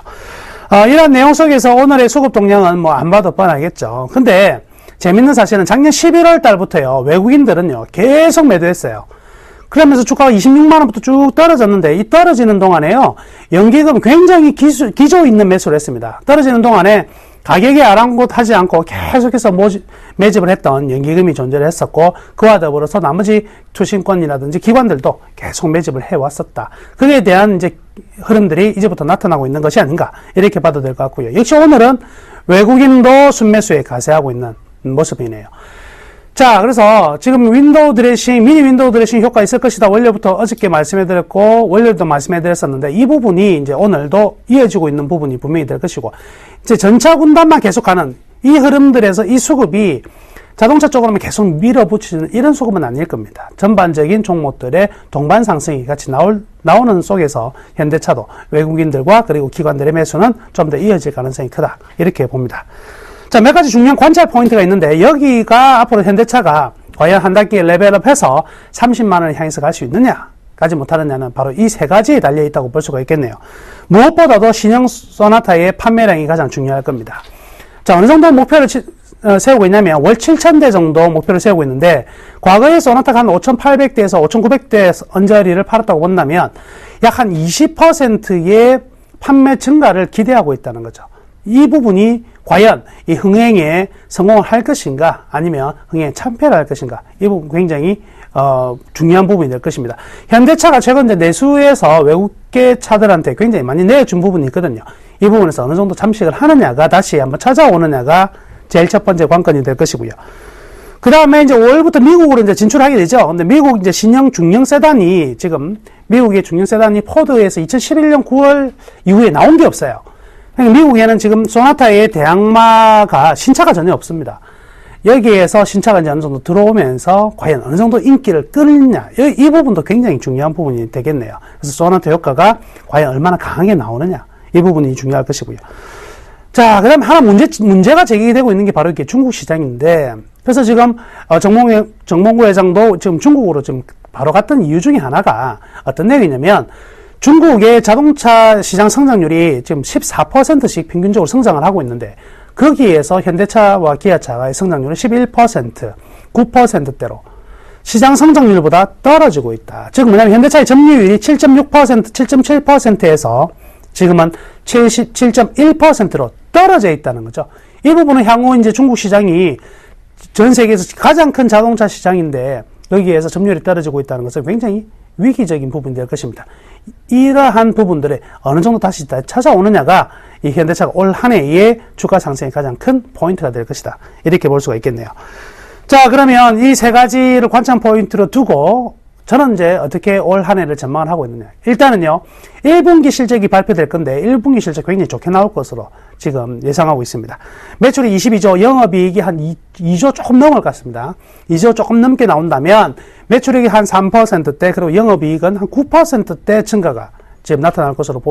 이런 내용 속에서 오늘의 수급 동향은 뭐 안 봐도 뻔하겠죠. 근데 재밌는 사실은 작년 11월 달부터요, 외국인들은요 계속 매도했어요. 그러면서 주가가 26만원부터 쭉 떨어졌는데, 이 떨어지는 동안에요, 연기금 굉장히 기조 있는 매수를 했습니다. 떨어지는 동안에 가격이 아랑곳하지 않고 계속해서 매집을 했던 연기금이 존재를 했었고, 그와 더불어서 나머지 투신권이라든지 기관들도 계속 매집을 해왔었다. 그에 대한 이제 흐름들이 이제부터 나타나고 있는 것이 아닌가, 이렇게 봐도 될 것 같고요. 역시 오늘은 외국인도 순매수에 가세하고 있는 모습이네요. 자, 그래서 지금 윈도우 드레싱, 미니 윈도우 드레싱 효과 있을 것이다. 원래부터 어저께 말씀해드렸고, 원래도 말씀해드렸었는데, 이 부분이 이제 오늘도 이어지고 있는 부분이 분명히 될 것이고, 이제 전차 군단만 계속가는 이 흐름들에서 이 수급이 자동차 쪽으로만 계속 밀어붙이는 이런 수급은 아닐 겁니다. 전반적인 종목들의 동반 상승이 같이 나오는 속에서 현대차도 외국인들과 그리고 기관들의 매수는 좀 더 이어질 가능성이 크다. 이렇게 봅니다. 자, 몇 가지 중요한 관찰 포인트가 있는데, 여기가 앞으로 현대차가 과연 한 단계 레벨업해서 30만원을 향해서 갈 수 있느냐, 가지 못하느냐는 바로 이 세 가지에 달려있다고 볼 수가 있겠네요. 무엇보다도 신형 소나타의 판매량이 가장 중요할 겁니다. 자, 어느 정도 목표를 세우고 있냐면, 월 7,000대 정도 목표를 세우고 있는데, 과거에 소나타가 한 5,800대에서 5,900대 언저리를 팔았다고 본다면, 약 한 20%의 판매 증가를 기대하고 있다는 거죠. 이 부분이 과연 이 흥행에 성공을 할 것인가, 아니면 흥행에 참패를 할 것인가, 이 부분 굉장히 중요한 부분이 될 것입니다. 현대차가 최근 이제 내수에서 외국계 차들한테 굉장히 많이 내준 부분이 있거든요. 이 부분에서 어느 정도 잠식을 하느냐가, 다시 한번 찾아오느냐가 제일 첫 번째 관건이 될 것이고요. 그 다음에 이제 5월부터 미국으로 이제 진출하게 되죠. 근데 미국 이제 신형 중형 세단이 지금, 미국의 중형 세단이 포드에서 2011년 9월 이후에 나온 게 없어요. 미국에는 지금 소나타의 대항마가 신차가 전혀 없습니다. 여기에서 신차가 이제 어느 정도 들어오면서 과연 어느 정도 인기를 끌느냐, 이 부분도 굉장히 중요한 부분이 되겠네요. 그래서 소나타 효과가 과연 얼마나 강하게 나오느냐, 이 부분이 중요할 것이고요. 자, 그 다음에 하나 문제가 제기되고 있는 게 바로 이게 중국 시장인데, 그래서 지금 정몽구 회장도 지금 중국으로 지금 바로 갔던 이유 중에 하나가 어떤 내용이냐면, 중국의 자동차 시장 성장률이 지금 14%씩 평균적으로 성장을 하고 있는데, 거기에서 현대차와 기아차의 성장률은 11%, 9%대로 시장 성장률보다 떨어지고 있다. 즉 뭐냐면 현대차의 점유율이 7.6%, 7.7%에서 지금은 77.1%로 떨어져 있다는 거죠. 이 부분은 향후 이제 중국 시장이 전 세계에서 가장 큰 자동차 시장인데, 여기에서 점유율이 떨어지고 있다는 것은 굉장히 위기적인 부분이 될 것입니다. 이러한 부분들에 어느 정도 다시 찾아오느냐가 이 현대차가 올 한 해의 주가 상승의 가장 큰 포인트가 될 것이다. 이렇게 볼 수가 있겠네요. 자, 그러면 이 세 가지를 관찰 포인트로 두고 저는 이제 어떻게 올 한 해를 전망을 하고 있느냐. 일단은요, 1분기 실적이 발표될 건데 1분기 실적 굉장히 좋게 나올 것으로 지금 예상하고 있습니다. 매출이 22조, 영업이익이 한 2조 조금 넘을 것 같습니다. 2조 조금 넘게 나온다면 매출액이 한 3%대, 그리고 영업이익은 한 9%대 증가가 지금 나타날 것으로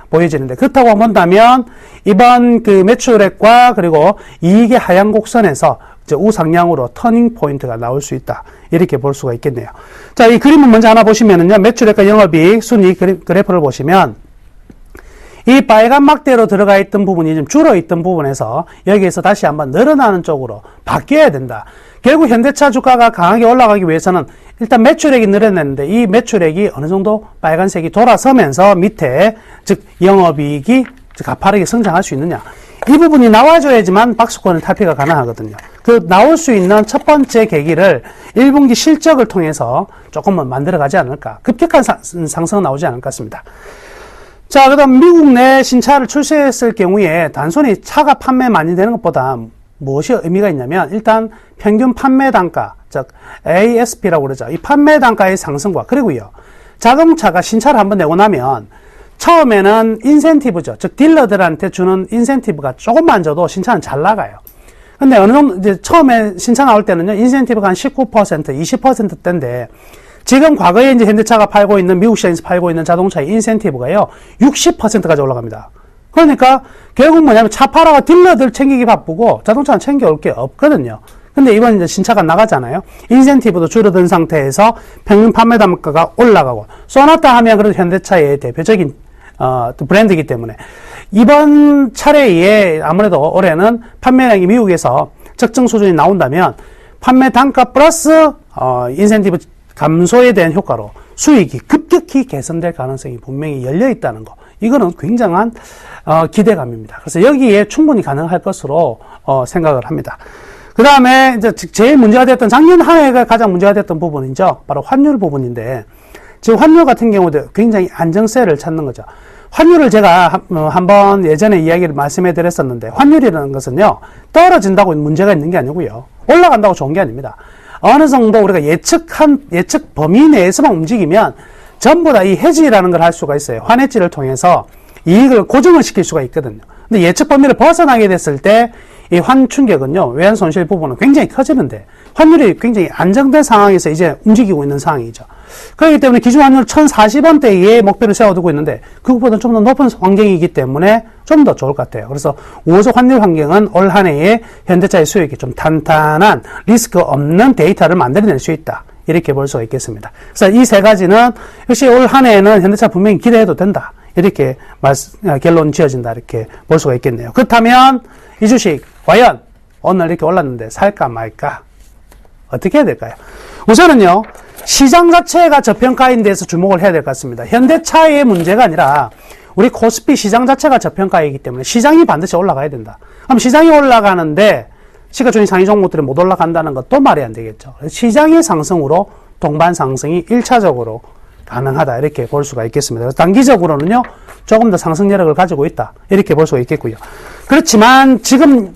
보여지는데, 그렇다고 본다면 이번 그 매출액과 그리고 이익의 하향 곡선에서 이제 우상향으로 터닝 포인트가 나올 수 있다. 이렇게 볼 수가 있겠네요. 자, 이 그림을 먼저 하나 보시면은요, 매출액과 영업이익 순이익 그래프를 보시면, 이 빨간 막대로 들어가 있던 부분이 좀 줄어 있던 부분에서 여기에서 다시 한번 늘어나는 쪽으로 바뀌어야 된다. 결국 현대차 주가가 강하게 올라가기 위해서는 일단 매출액이 늘어났는데, 이 매출액이 어느 정도 빨간색이 돌아서면서 밑에, 즉 영업이익이 가파르게 성장할 수 있느냐, 이 부분이 나와줘야지만 박스권을 탈피가 가능하거든요. 그 나올 수 있는 첫 번째 계기를 1분기 실적을 통해서 조금은 만들어가지 않을까, 급격한 상승은 나오지 않을까 싶습니다. 자, 그 다음 미국 내 신차를 출시했을 경우에 단순히 차가 판매 많이 되는 것보다 무엇이 의미가 있냐면, 일단 평균 판매 단가, 즉 ASP라고 그러죠. 이 판매 단가의 상승과, 그리고요, 자동차가 신차를 한번 내고 나면 처음에는 인센티브죠. 즉 딜러들한테 주는 인센티브가 조금만 줘도 신차는 잘 나가요. 근데 어느 정도 이제 처음에 신차 나올 때는요, 인센티브가 한 19%, 20%대인데, 지금 과거에 이제 현대차가 팔고 있는, 미국 시장에서 팔고 있는 자동차의 인센티브가요, 60%까지 올라갑니다. 그러니까 결국 뭐냐면 차 팔아가 딜러들 챙기기 바쁘고 자동차는 챙겨올 게 없거든요. 근데 이번 이제 신차가 나가잖아요. 인센티브도 줄어든 상태에서 평균 판매 단가가 올라가고, 소나타 하면 그래도 현대차의 대표적인 브랜드이기 때문에 이번 차례에 아무래도 올해는 판매량이 미국에서 적정 수준이 나온다면 판매 단가 플러스 인센티브 감소에 대한 효과로 수익이 급격히 개선될 가능성이 분명히 열려 있다는 거. 이거는 굉장한 기대감입니다. 그래서 여기에 충분히 가능할 것으로 생각을 합니다. 그 다음에 이제 제일 문제가 됐던 작년 한 해가 가장 문제가 됐던 부분이죠. 바로 환율 부분인데 지금 환율 같은 경우도 굉장히 안정세를 찾는 거죠. 환율을 제가 한번 예전에 이야기를 말씀해 드렸었는데 환율이라는 것은요 떨어진다고 문제가 있는 게 아니고요 올라간다고 좋은 게 아닙니다. 어느 정도 우리가 예측 범위 내에서만 움직이면 전부 다 이 해지라는 걸 할 수가 있어요. 환해지를 통해서 이익을 고정을 시킬 수가 있거든요. 근데 예측 범위를 벗어나게 됐을 때 이 환 충격은요, 외환 손실 부분은 굉장히 커지는데, 환율이 굉장히 안정된 상황에서 이제 움직이고 있는 상황이죠. 그렇기 때문에 기준 환율 1040원대의 목표를 세워두고 있는데, 그것보다 좀 더 높은 환경이기 때문에 좀 더 좋을 것 같아요. 그래서 우호적 환율 환경은 올 한 해에 현대차의 수익이 좀 탄탄한 리스크 없는 데이터를 만들어낼 수 있다. 이렇게 볼 수가 있겠습니다. 그래서 이 세 가지는 역시 올 한 해에는 현대차 분명히 기대해도 된다. 이렇게 결론 지어진다. 이렇게 볼 수가 있겠네요. 그렇다면 이 주식 과연 오늘 이렇게 올랐는데 살까 말까? 어떻게 해야 될까요? 우선은요, 시장 자체가 저평가인 데서 주목을 해야 될 것 같습니다. 현대차의 문제가 아니라 우리 코스피 시장 자체가 저평가이기 때문에 시장이 반드시 올라가야 된다. 그럼 시장이 올라가는데 시가총액 상위 종목들이 못 올라간다는 것도 말이 안 되겠죠. 시장의 상승으로 동반 상승이 1차적으로 가능하다. 이렇게 볼 수가 있겠습니다. 단기적으로는요, 조금 더 상승 여력을 가지고 있다. 이렇게 볼 수가 있겠고요. 그렇지만 지금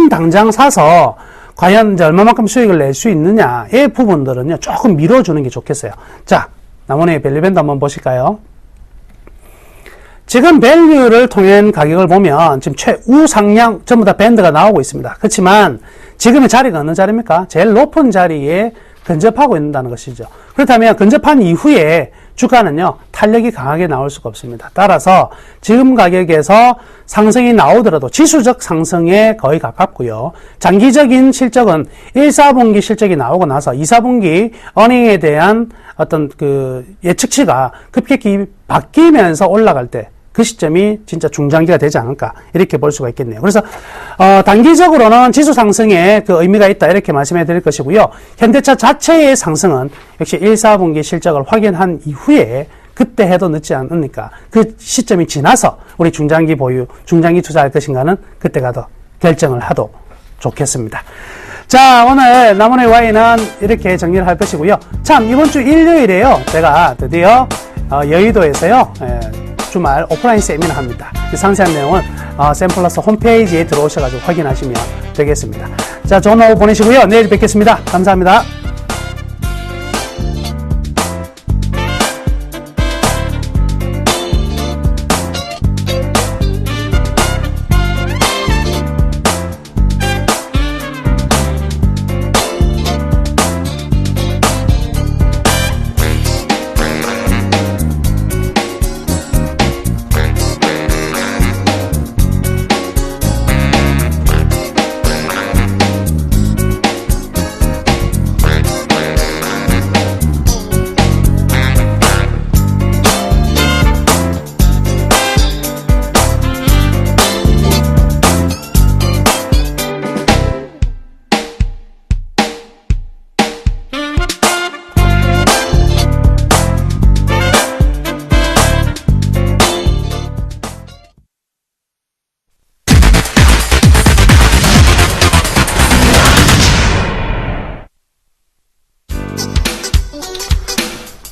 당장 사서 과연 이제 얼마만큼 수익을 낼 수 있느냐의 부분들은요, 조금 미뤄주는 게 좋겠어요. 자, 나머지 밸류밴드 한번 보실까요? 지금 밸류를 통한 가격을 보면 지금 최우 상향 전부 다 밴드가 나오고 있습니다. 그렇지만 지금의 자리가 어느 자리입니까? 제일 높은 자리에 근접하고 있다는 것이죠. 그렇다면 근접한 이후에 주가는요, 탄력이 강하게 나올 수가 없습니다. 따라서 지금 가격에서 상승이 나오더라도 지수적 상승에 거의 가깝고요. 장기적인 실적은 1, 4분기 실적이 나오고 나서 2, 4분기 어닝에 대한 어떤 그 예측치가 급격히 바뀌면서 올라갈 때 그 시점이 진짜 중장기가 되지 않을까 이렇게 볼 수가 있겠네요. 그래서 단기적으로는 지수 상승에 그 의미가 있다 이렇게 말씀해 드릴 것이고요. 현대차 자체의 상승은 역시 1, 4분기 실적을 확인한 이후에 그때 해도 늦지 않으니까 그 시점이 지나서 우리 중장기 보유, 중장기 투자할 것인가는 그때가 더 결정을 하도 좋겠습니다. 자, 오늘 나무의 Y는 이렇게 정리를 할 것이고요. 참, 이번 주 일요일에요. 제가 드디어 여의도에서요. 주말 오프라인 세미나 합니다. 상세한 내용은 샘플러스 홈페이지에 들어오셔가지고 확인하시면 되겠습니다. 자, 좋은 하루 보내시고요. 내일 뵙겠습니다. 감사합니다.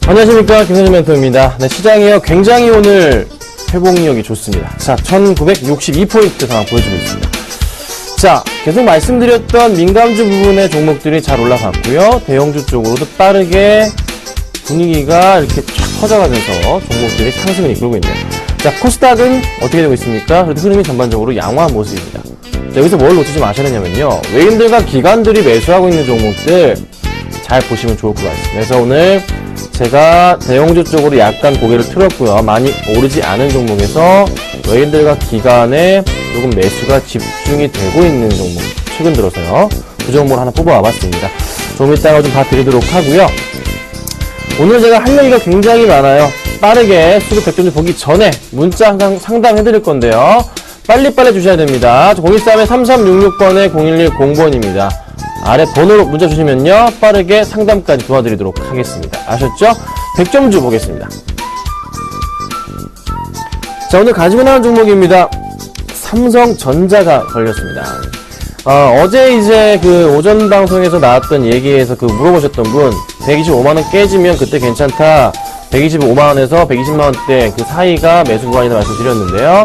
안녕하십니까, 김선재 멘토입니다. 네, 시장이요, 굉장히 오늘 회복력이 좋습니다. 자, 1962포인트 상황 보여주고 있습니다. 자, 계속 말씀드렸던 민감주 부분의 종목들이 잘 올라갔고요. 대형주 쪽으로도 빠르게 분위기가 이렇게 쫙 퍼져가면서 종목들이 상승을 이끌고 있네요. 자, 코스닥은 어떻게 되고 있습니까? 그래도 흐름이 전반적으로 양호한 모습입니다. 자, 여기서 뭘 놓치지 마셔야 되냐면요, 외인들과 기관들이 매수하고 있는 종목들 잘 보시면 좋을 것 같습니다. 그래서 오늘 제가 대형주 쪽으로 약간 고개를 틀었고요. 많이 오르지 않은 종목에서 외인들과 기관에 조금 매수가 집중이 되고 있는 종목, 최근 들어서요. 그 종목을 하나 뽑아와 봤습니다. 좀 이따가 좀 봐드리도록 하고요. 오늘 제가 할 얘기가 굉장히 많아요. 빠르게 수급 백전주 보기 전에 문자 상담해드릴 건데요. 빨리빨리 주셔야 됩니다. 013-3366번에 0110번입니다. 아래 번호로 문자 주시면요 빠르게 상담까지 도와드리도록 하겠습니다. 아셨죠? 100점 주 보겠습니다. 자, 오늘 가지고 나온 종목입니다. 삼성전자가 걸렸습니다. 어제 이제 그 오전 방송에서 나왔던 얘기에서 그 물어보셨던 분 125만원 깨지면 그때 괜찮다, 125만원에서 120만원대 그 사이가 매수 구간이다 말씀드렸는데요.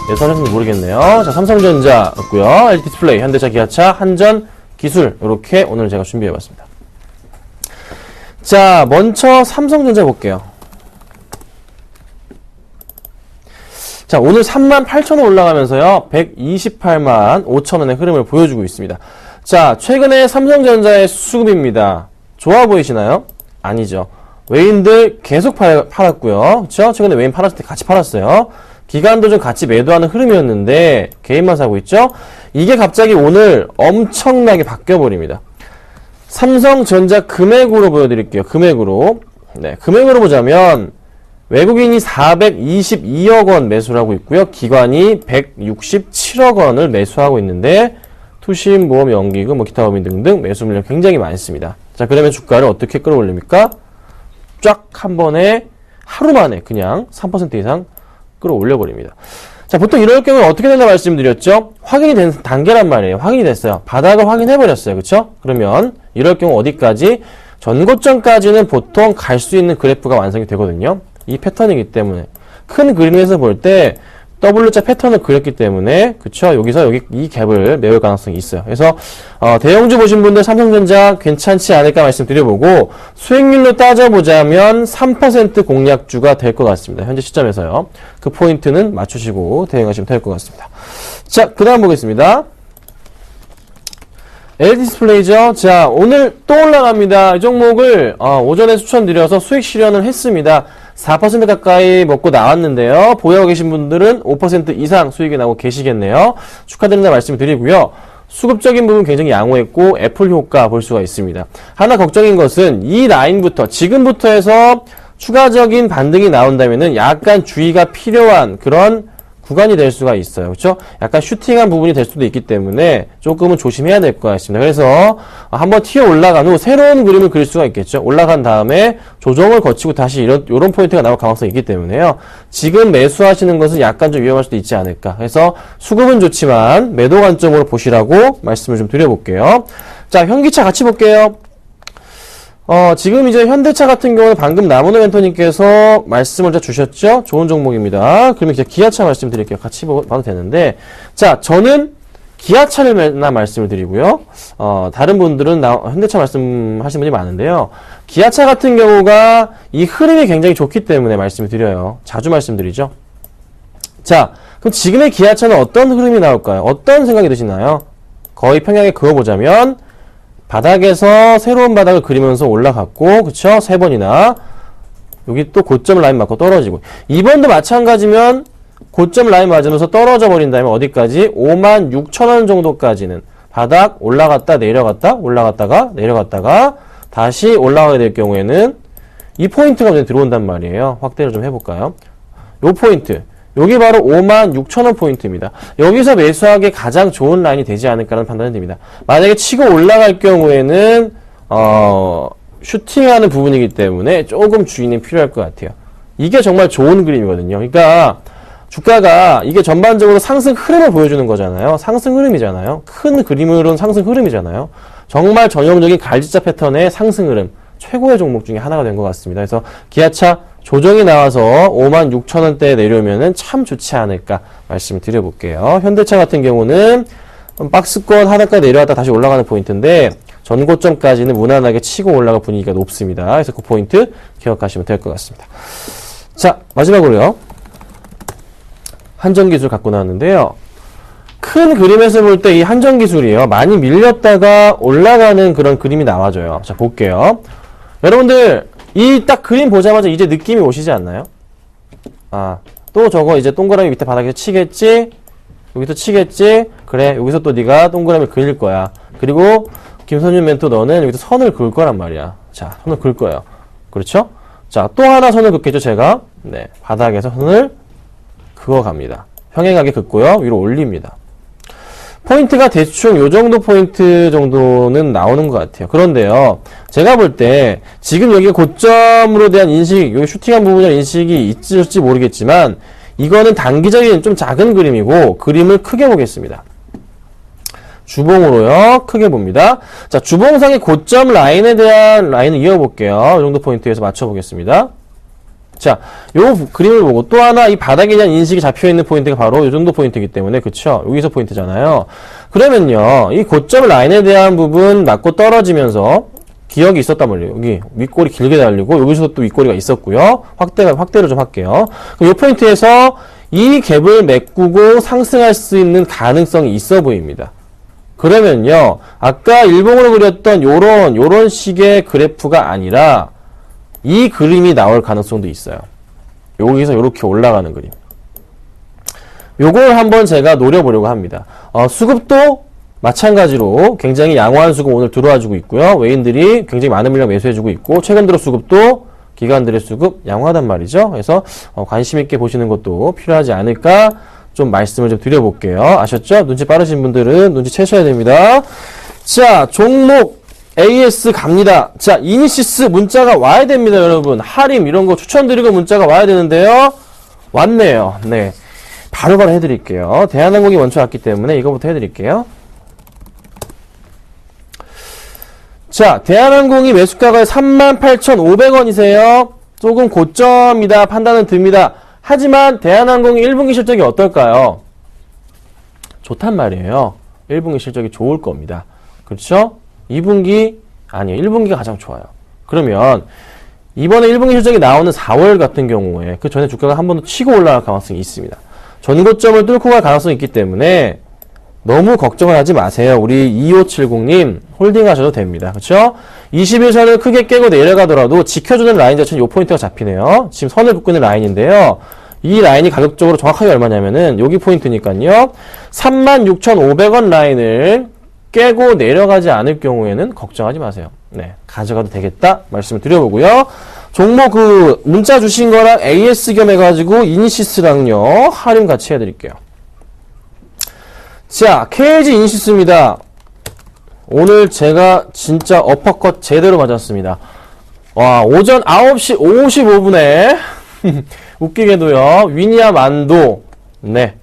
네, 설명은 모르겠네요. 자, 삼성전자였고요. LG디스플레이, 현대차, 기아차, 한전, 기술 이렇게 오늘 제가 준비해봤습니다. 자, 먼저 삼성전자 볼게요. 자, 오늘 38,000원 올라가면서요 128만 5천원의 흐름을 보여주고 있습니다. 자, 최근에 삼성전자의 수급입니다. 좋아 보이시나요? 아니죠. 외인들 계속 팔았고요. 그쵸? 최근에 외인 팔았을 때 같이 팔았어요. 기관도 좀 같이 매도하는 흐름이었는데 개인만 사고 있죠? 이게 갑자기 오늘 엄청나게 바뀌어버립니다. 삼성전자 금액으로 보여드릴게요. 금액으로. 네, 금액으로 보자면 외국인이 422억 원 매수를 하고 있고요. 기관이 167억 원을 매수하고 있는데 투신, 보험, 연기금, 기타 법인 등등 매수 물량 굉장히 많습니다. 자, 그러면 주가를 어떻게 끌어올립니까? 쫙 한 번에 하루 만에 그냥 3% 이상 끌어올려버립니다. 자, 보통 이럴 경우는 어떻게 된다 말씀드렸죠? 확인이 된 단계란 말이에요. 확인이 됐어요. 바닥을 확인해버렸어요. 그쵸? 그러면 이럴 경우 어디까지? 전고점까지는 보통 갈 수 있는 그래프가 완성이 되거든요. 이 패턴이기 때문에 큰 그림에서 볼 때 W자 패턴을 그렸기 때문에 그쵸? 여기서 여기 이 갭을 메울 가능성이 있어요. 그래서 대형주 보신 분들 삼성전자 괜찮지 않을까 말씀드려보고 수익률로 따져보자면 3% 공략주가 될 것 같습니다. 현재 시점에서요. 그 포인트는 맞추시고 대응하시면 될 것 같습니다. 자, 그 다음 보겠습니다. LG디스플레이죠. 자, 오늘 또 올라갑니다. 이 종목을 오전에 추천드려서 수익 실현을 했습니다. 4% 가까이 먹고 나왔는데요. 보유하고 계신 분들은 5% 이상 수익이 나고 계시겠네요. 축하드린다 말씀을 드리고요. 수급적인 부분 굉장히 양호했고 애플 효과 볼 수가 있습니다. 하나 걱정인 것은 이 라인부터 지금부터 해서 추가적인 반등이 나온다면은 약간 주의가 필요한 그런 구간이 될 수가 있어요. 그렇죠? 약간 슈팅한 부분이 될 수도 있기 때문에 조금은 조심해야 될 것 같습니다. 그래서 한번 튀어 올라간 후 새로운 그림을 그릴 수가 있겠죠. 올라간 다음에 조정을 거치고 다시 이런 포인트가 나올 가능성이 있기 때문에요. 지금 매수하시는 것은 약간 좀 위험할 수도 있지 않을까. 그래서 수급은 좋지만 매도 관점으로 보시라고 말씀을 좀 드려볼게요. 자, 현기차 같이 볼게요. 지금 이제 현대차 같은 경우는 방금 나무노 멘토님께서 말씀을 주셨죠? 좋은 종목입니다. 그러면 이제 기아차 말씀드릴게요. 같이 봐도 되는데. 자, 저는 기아차를 맨날 말씀을 드리고요. 다른 분들은 현대차 말씀하시는 분이 많은데요. 기아차 같은 경우가 이 흐름이 굉장히 좋기 때문에 말씀을 드려요. 자주 말씀드리죠. 자, 그럼 지금의 기아차는 어떤 흐름이 나올까요? 어떤 생각이 드시나요? 거의 평양에 그어보자면, 바닥에서 새로운 바닥을 그리면서 올라갔고, 그쵸? 3번이나. 여기 또 고점 라인 맞고 떨어지고. 이번도 마찬가지면 고점 라인 맞으면서 떨어져 버린다면 어디까지? 56,000원 정도까지는 바닥 올라갔다 내려갔다 올라갔다가 내려갔다가 다시 올라가게 될 경우에는 이 포인트가 들어온단 말이에요. 확대를 좀 해볼까요? 요 포인트. 여기 바로 56,000원 포인트입니다. 여기서 매수하기 가장 좋은 라인이 되지 않을까라는 판단이 됩니다. 만약에 치고 올라갈 경우에는 슈팅하는 부분이기 때문에 조금 주의는 필요할 것 같아요. 이게 정말 좋은 그림이거든요. 그러니까 주가가 이게 전반적으로 상승 흐름을 보여주는 거잖아요. 상승 흐름이잖아요. 큰 그림으로는 상승 흐름이잖아요. 정말 전형적인 갈지자 패턴의 상승 흐름, 최고의 종목 중에 하나가 된 것 같습니다. 그래서 기아차 조정이 나와서 56,000원대에 내려오면은 참 좋지 않을까 말씀을 드려볼게요. 현대차 같은 경우는 박스권 하단까지 내려왔다 다시 올라가는 포인트인데 전고점까지는 무난하게 치고 올라갈 분위기가 높습니다. 그래서 그 포인트 기억하시면 될 것 같습니다. 자, 마지막으로요. 한전기술 갖고 나왔는데요. 큰 그림에서 볼 때 이 한전기술이요. 많이 밀렸다가 올라가는 그런 그림이 나와줘요. 자, 볼게요. 여러분들 이 딱 그림 보자마자 이제 느낌이 오시지 않나요? 또 저거 이제 동그라미 밑에 바닥에서 치겠지? 여기서 치겠지? 그래, 여기서 또 네가 동그라미 그릴 거야. 그리고 김선윤 멘토 너는 여기서 선을 그을 거란 말이야. 자, 선을 그을 거예요. 그렇죠? 자, 또 하나 선을 긋겠죠, 제가? 네, 바닥에서 선을 그어갑니다. 평행하게 긋고요, 위로 올립니다. 포인트가 대충 요 정도 포인트 정도는 나오는 것 같아요. 그런데요, 제가 볼 때 지금 여기 고점으로 대한 인식, 여기 슈팅한 부분에 대한 인식이 있을지 모르겠지만 이거는 단기적인 좀 작은 그림이고 그림을 크게 보겠습니다. 주봉으로요, 크게 봅니다. 자, 주봉상의 고점 라인에 대한 라인을 이어볼게요. 이 정도 포인트에서 맞춰보겠습니다. 자, 요 그림을 보고 또 하나 이 바닥에 대한 인식이 잡혀있는 포인트가 바로 이 정도 포인트이기 때문에, 그쵸? 여기서 포인트잖아요. 그러면요, 이 고점 라인에 대한 부분 맞고 떨어지면서 기억이 있었단 말이에요. 여기 윗꼬리 길게 달리고 여기서 또 윗꼬리가 있었고요. 확대를 좀 할게요. 그럼 이 포인트에서 이 갭을 메꾸고 상승할 수 있는 가능성이 있어 보입니다. 그러면요, 아까 일봉으로 그렸던 요런 식의 그래프가 아니라 이 그림이 나올 가능성도 있어요. 여기서 이렇게 올라가는 그림. 요걸 한번 제가 노려보려고 합니다. 수급도 마찬가지로 굉장히 양호한 수급 오늘 들어와주고 있고요. 외인들이 굉장히 많은 물량 매수해주고 있고, 최근 들어 수급도 기관들의 수급 양호하단 말이죠. 그래서 관심 있게 보시는 것도 필요하지 않을까 좀 말씀을 좀 드려볼게요. 아셨죠? 눈치 빠르신 분들은 눈치 채셔야 됩니다. 자, 종목 AS 갑니다. 자, 이니시스 문자가 와야 됩니다, 여러분. 하림 이런 거 추천드리고 문자가 와야 되는데요. 왔네요. 네, 바로바로 해드릴게요. 대한항공이 먼저 왔기 때문에 이거부터 해드릴게요. 자, 대한항공이 매수가가 38,500원이세요. 조금 고점이다 판단은 듭니다. 하지만 대한항공의 1분기 실적이 어떨까요? 좋단 말이에요. 1분기 실적이 좋을 겁니다. 그렇죠? 2분기, 아니요, 1분기가 가장 좋아요. 그러면 이번에 1분기 실적이 나오는 4월 같은 경우에 그 전에 주가가 한 번 더 치고 올라갈 가능성이 있습니다. 전고점을 뚫고 갈 가능성이 있기 때문에 너무 걱정을 하지 마세요. 우리 2570님 홀딩 하셔도 됩니다. 그렇죠? 21선을 크게 깨고 내려가더라도 지켜주는 라인 자체는 이 포인트가 잡히네요. 지금 선을 긋고 있는 라인인데요. 이 라인이 가격적으로 정확하게 얼마냐면은 여기 포인트니까요. 36,500원 라인을 깨고 내려가지 않을 경우에는 걱정하지 마세요. 네, 가져가도 되겠다 말씀을 드려보고요. 종목 그 문자 주신 거랑 AS 겸해가지고 이니시스랑요 할인 같이 해드릴게요. 자, KG 이니시스입니다. 오늘 제가 진짜 어퍼컷 제대로 맞았습니다. 와, 오전 9시 55분에 웃기게도요, 위니아 만도, 네,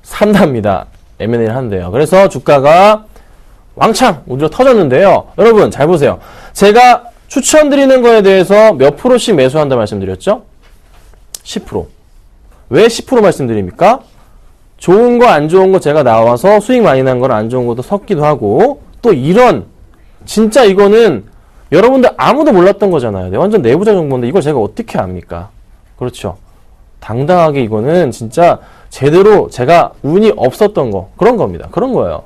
산답니다. M&A를 한대요. 그래서 주가가 왕창 우리로 터졌는데요. 여러분, 잘 보세요. 제가 추천드리는 거에 대해서 몇 프로씩 매수한다 말씀드렸죠? 10%. 왜 10% 말씀드립니까? 좋은 거, 안 좋은 거 제가 나와서 수익 많이 난 거랑 안 좋은 것도 섞기도 하고, 또 이런, 진짜 이거는 여러분들 아무도 몰랐던 거잖아요. 완전 내부자 정보인데 이걸 제가 어떻게 압니까? 그렇죠. 당당하게 이거는 진짜 제대로 제가 운이 없었던 거, 그런 겁니다. 그런 거예요.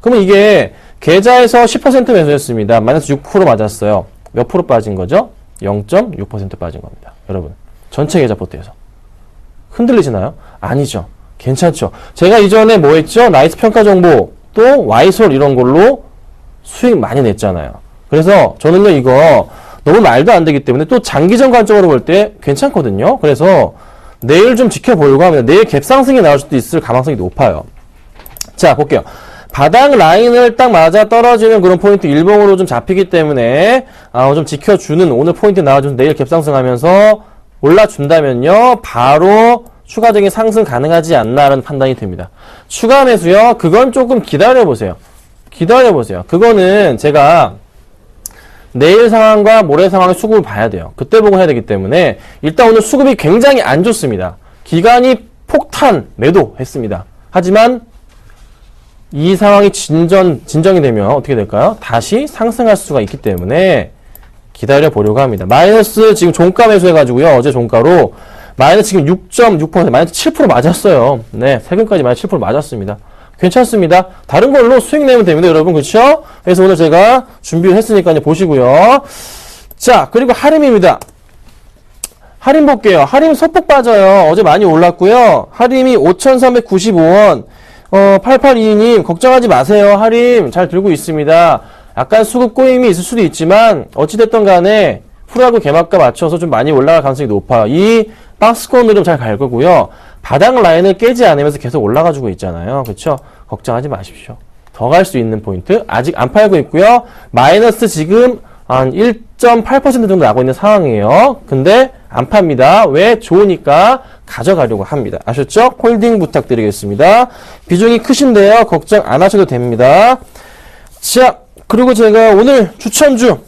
그러면 이게 계좌에서 10% 매수했습니다. 마이너스 6% 맞았어요. 몇 프로 빠진 거죠? 0.6% 빠진 겁니다. 여러분, 전체 계좌 포트에서. 흔들리시나요? 아니죠. 괜찮죠. 제가 이전에 뭐 했죠? 나이스 평가 정보, 또 와이솔 이런 걸로 수익 많이 냈잖아요. 그래서 저는요, 이거 너무 말도 안 되기 때문에 또 장기전 관점으로 볼 때 괜찮거든요. 그래서 내일 좀 지켜보려고 합니다. 내일 갭상승이 나올 수도 있을 가능성이 높아요. 자, 볼게요. 바닥 라인을 딱 맞아 떨어지는 그런 포인트 일봉으로 좀 잡히기 때문에 좀 지켜주는 오늘 포인트 나와주면 내일 갭상승하면서 올라준다면요, 바로 추가적인 상승 가능하지 않나라는 판단이 듭니다. 추가 매수요, 그건 조금 기다려보세요. 기다려보세요. 그거는 제가 내일 상황과 모레 상황의 수급을 봐야 돼요. 그때 보고 해야 되기 때문에 일단 오늘 수급이 굉장히 안 좋습니다. 기관이 폭탄 매도했습니다. 하지만 이 상황이 진정이 되면 어떻게 될까요? 다시 상승할 수가 있기 때문에 기다려 보려고 합니다. 마이너스 지금 종가 매수해가지고요. 어제 종가로 마이너스 지금 6.6%, 마이너스 7% 맞았어요. 네, 세금까지 마이너스 7% 맞았습니다. 괜찮습니다. 다른 걸로 수익 내면 됩니다, 여러분. 그렇죠? 그래서 오늘 제가 준비를 했으니까요. 보시고요. 자, 그리고 할인입니다. 할인 볼게요. 할인 소폭 빠져요. 어제 많이 올랐고요. 할인이 5,395원. 8822님, 걱정하지 마세요. 할인 잘 들고 있습니다. 약간 수급 꼬임이 있을 수도 있지만, 어찌됐든 간에, 프로야구 개막과 맞춰서 좀 많이 올라갈 가능성이 높아요. 이 박스권으로 좀 잘 갈 거고요. 바닥 라인을 깨지 않으면서 계속 올라가지고 있잖아요. 그쵸? 걱정하지 마십시오. 더 갈 수 있는 포인트 아직 안 팔고 있고요. 마이너스 지금 한 1.8% 정도 나고 있는 상황이에요. 근데 안 팝니다. 왜? 좋으니까 가져가려고 합니다. 아셨죠? 홀딩 부탁드리겠습니다. 비중이 크신데요. 걱정 안 하셔도 됩니다. 자, 그리고 제가 오늘 추천주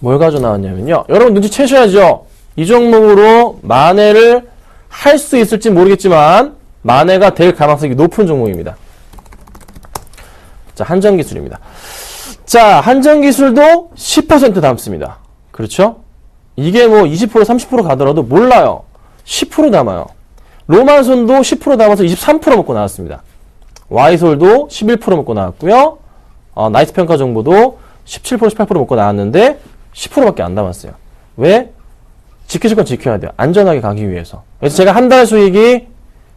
뭘 가져 나왔냐면요. 여러분 눈치채셔야죠. 이 종목으로 만회를 할 수 있을지 모르겠지만 만회가 될 가능성이 높은 종목입니다. 자, 한전기술입니다. 자, 한전기술도 10% 남습니다. 그렇죠? 이게 뭐 20%, 30% 가더라도 몰라요. 10% 남아요. 로만손도 10% 남아서 23% 먹고 나왔습니다. Y솔도 11% 먹고 나왔고요. 나이스 평가 정보도 17%, 18% 먹고 나왔는데 10%밖에 안 남았어요. 왜? 지키실 건 지켜야 돼요. 안전하게 가기 위해서. 그래서 제가 한 달 수익이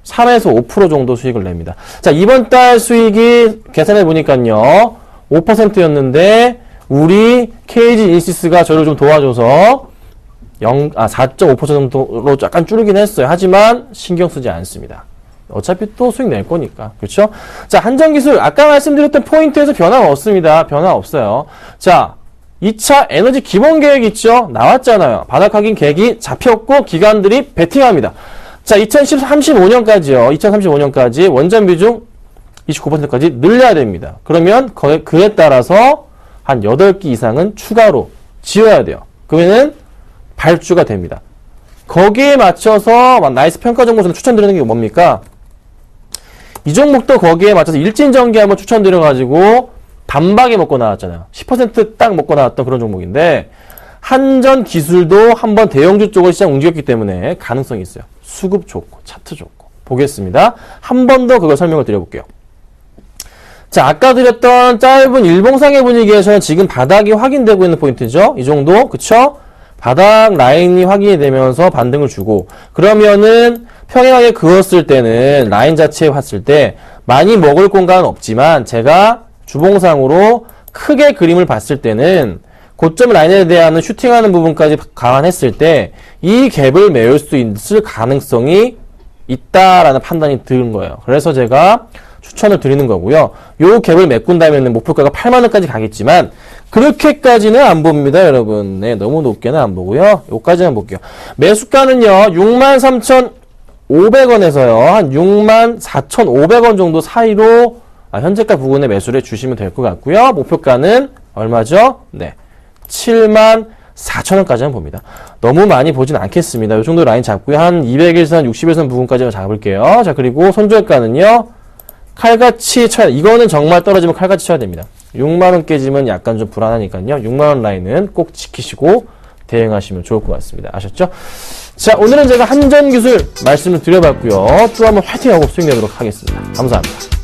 3에서 5% 정도 수익을 냅니다. 자, 이번 달 수익이 계산해 보니까요. 5%였는데 우리 KG 인시스가 저를 좀 도와줘서 4.5% 정도로 약간 줄이긴 했어요. 하지만 신경 쓰지 않습니다. 어차피 또 수익 낼 거니까. 그렇죠? 자, 한전기술 아까 말씀드렸던 포인트에서 변화가 없습니다. 변화 없어요. 자, 2차 에너지 기본 계획 있죠? 나왔잖아요. 바닥 확인 계획이 잡혔고 기관들이 베팅합니다. 자, 2035년까지요. 2035년까지 원전 비중 29%까지 늘려야 됩니다. 그러면 그에 따라서 한 8기 이상은 추가로 지어야 돼요. 그러면은 발주가 됩니다. 거기에 맞춰서 나이스 평가 정보 저는 추천드리는 게 뭡니까? 이 종목도 거기에 맞춰서 일진전기 한번 추천드려가지고 단박에 먹고 나왔잖아요. 10% 딱 먹고 나왔던 그런 종목인데 한전기술도 한번 대형주 쪽으로 시장 움직였기 때문에 가능성이 있어요. 수급 좋고 차트 좋고 보겠습니다. 한 번 더 그걸 설명을 드려볼게요. 자, 아까 드렸던 짧은 일봉상의 분위기에서는 지금 바닥이 확인되고 있는 포인트죠. 이 정도, 그쵸? 바닥 라인이 확인이 되면서 반등을 주고 그러면은 평행하게 그었을 때는 라인 자체에 왔을 때 많이 먹을 공간은 없지만 제가 주봉상으로 크게 그림을 봤을 때는 고점 라인에 대한 슈팅하는 부분까지 감안했을 때 이 갭을 메울 수 있을 가능성이 있다라는 판단이 드는 거예요. 그래서 제가 추천을 드리는 거고요. 요 갭을 메꾼다면 목표가가 8만원까지 가겠지만 그렇게까지는 안 봅니다, 여러분. 네, 너무 높게는 안 보고요. 요까지만 볼게요. 매수가는요, 63,500원에서요, 한 64,500원 정도 사이로 현재가 부근에 매수를 해주시면 될 것 같고요. 목표가는 얼마죠? 네, 74,000원까지만 봅니다. 너무 많이 보진 않겠습니다. 요 정도 라인 잡고요. 한 200일선, 60일선 부분까지만 잡을게요. 자, 그리고 손절가는요, 칼같이 쳐야, 이거는 정말 떨어지면 칼같이 쳐야 됩니다. 6만원 깨지면 약간 좀 불안하니까요. 6만원 라인은 꼭 지키시고 대응하시면 좋을 것 같습니다. 아셨죠? 자, 오늘은 제가 한전기술 말씀을 드려봤고요. 또 한번 화이팅하고 수익 내도록 하겠습니다. 감사합니다.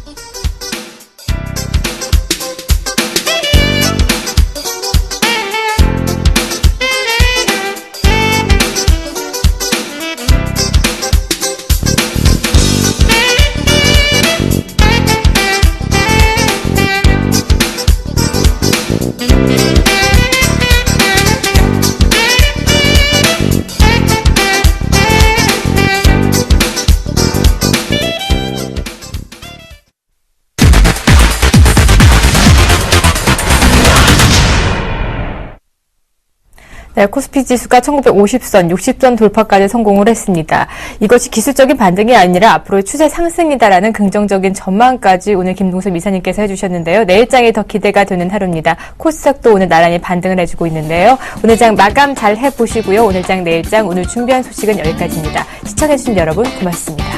네, 코스피 지수가 1950선, 60선 돌파까지 성공을 했습니다. 이것이 기술적인 반등이 아니라 앞으로의 추세 상승이다라는 긍정적인 전망까지 오늘 김동섭 이사님께서 해주셨는데요. 내일장이 더 기대가 되는 하루입니다. 코스닥도 오늘 나란히 반등을 해주고 있는데요. 오늘 장 마감 잘 해보시고요. 오늘 장, 내일장, 오늘 준비한 소식은 여기까지입니다. 시청해주신 여러분 고맙습니다.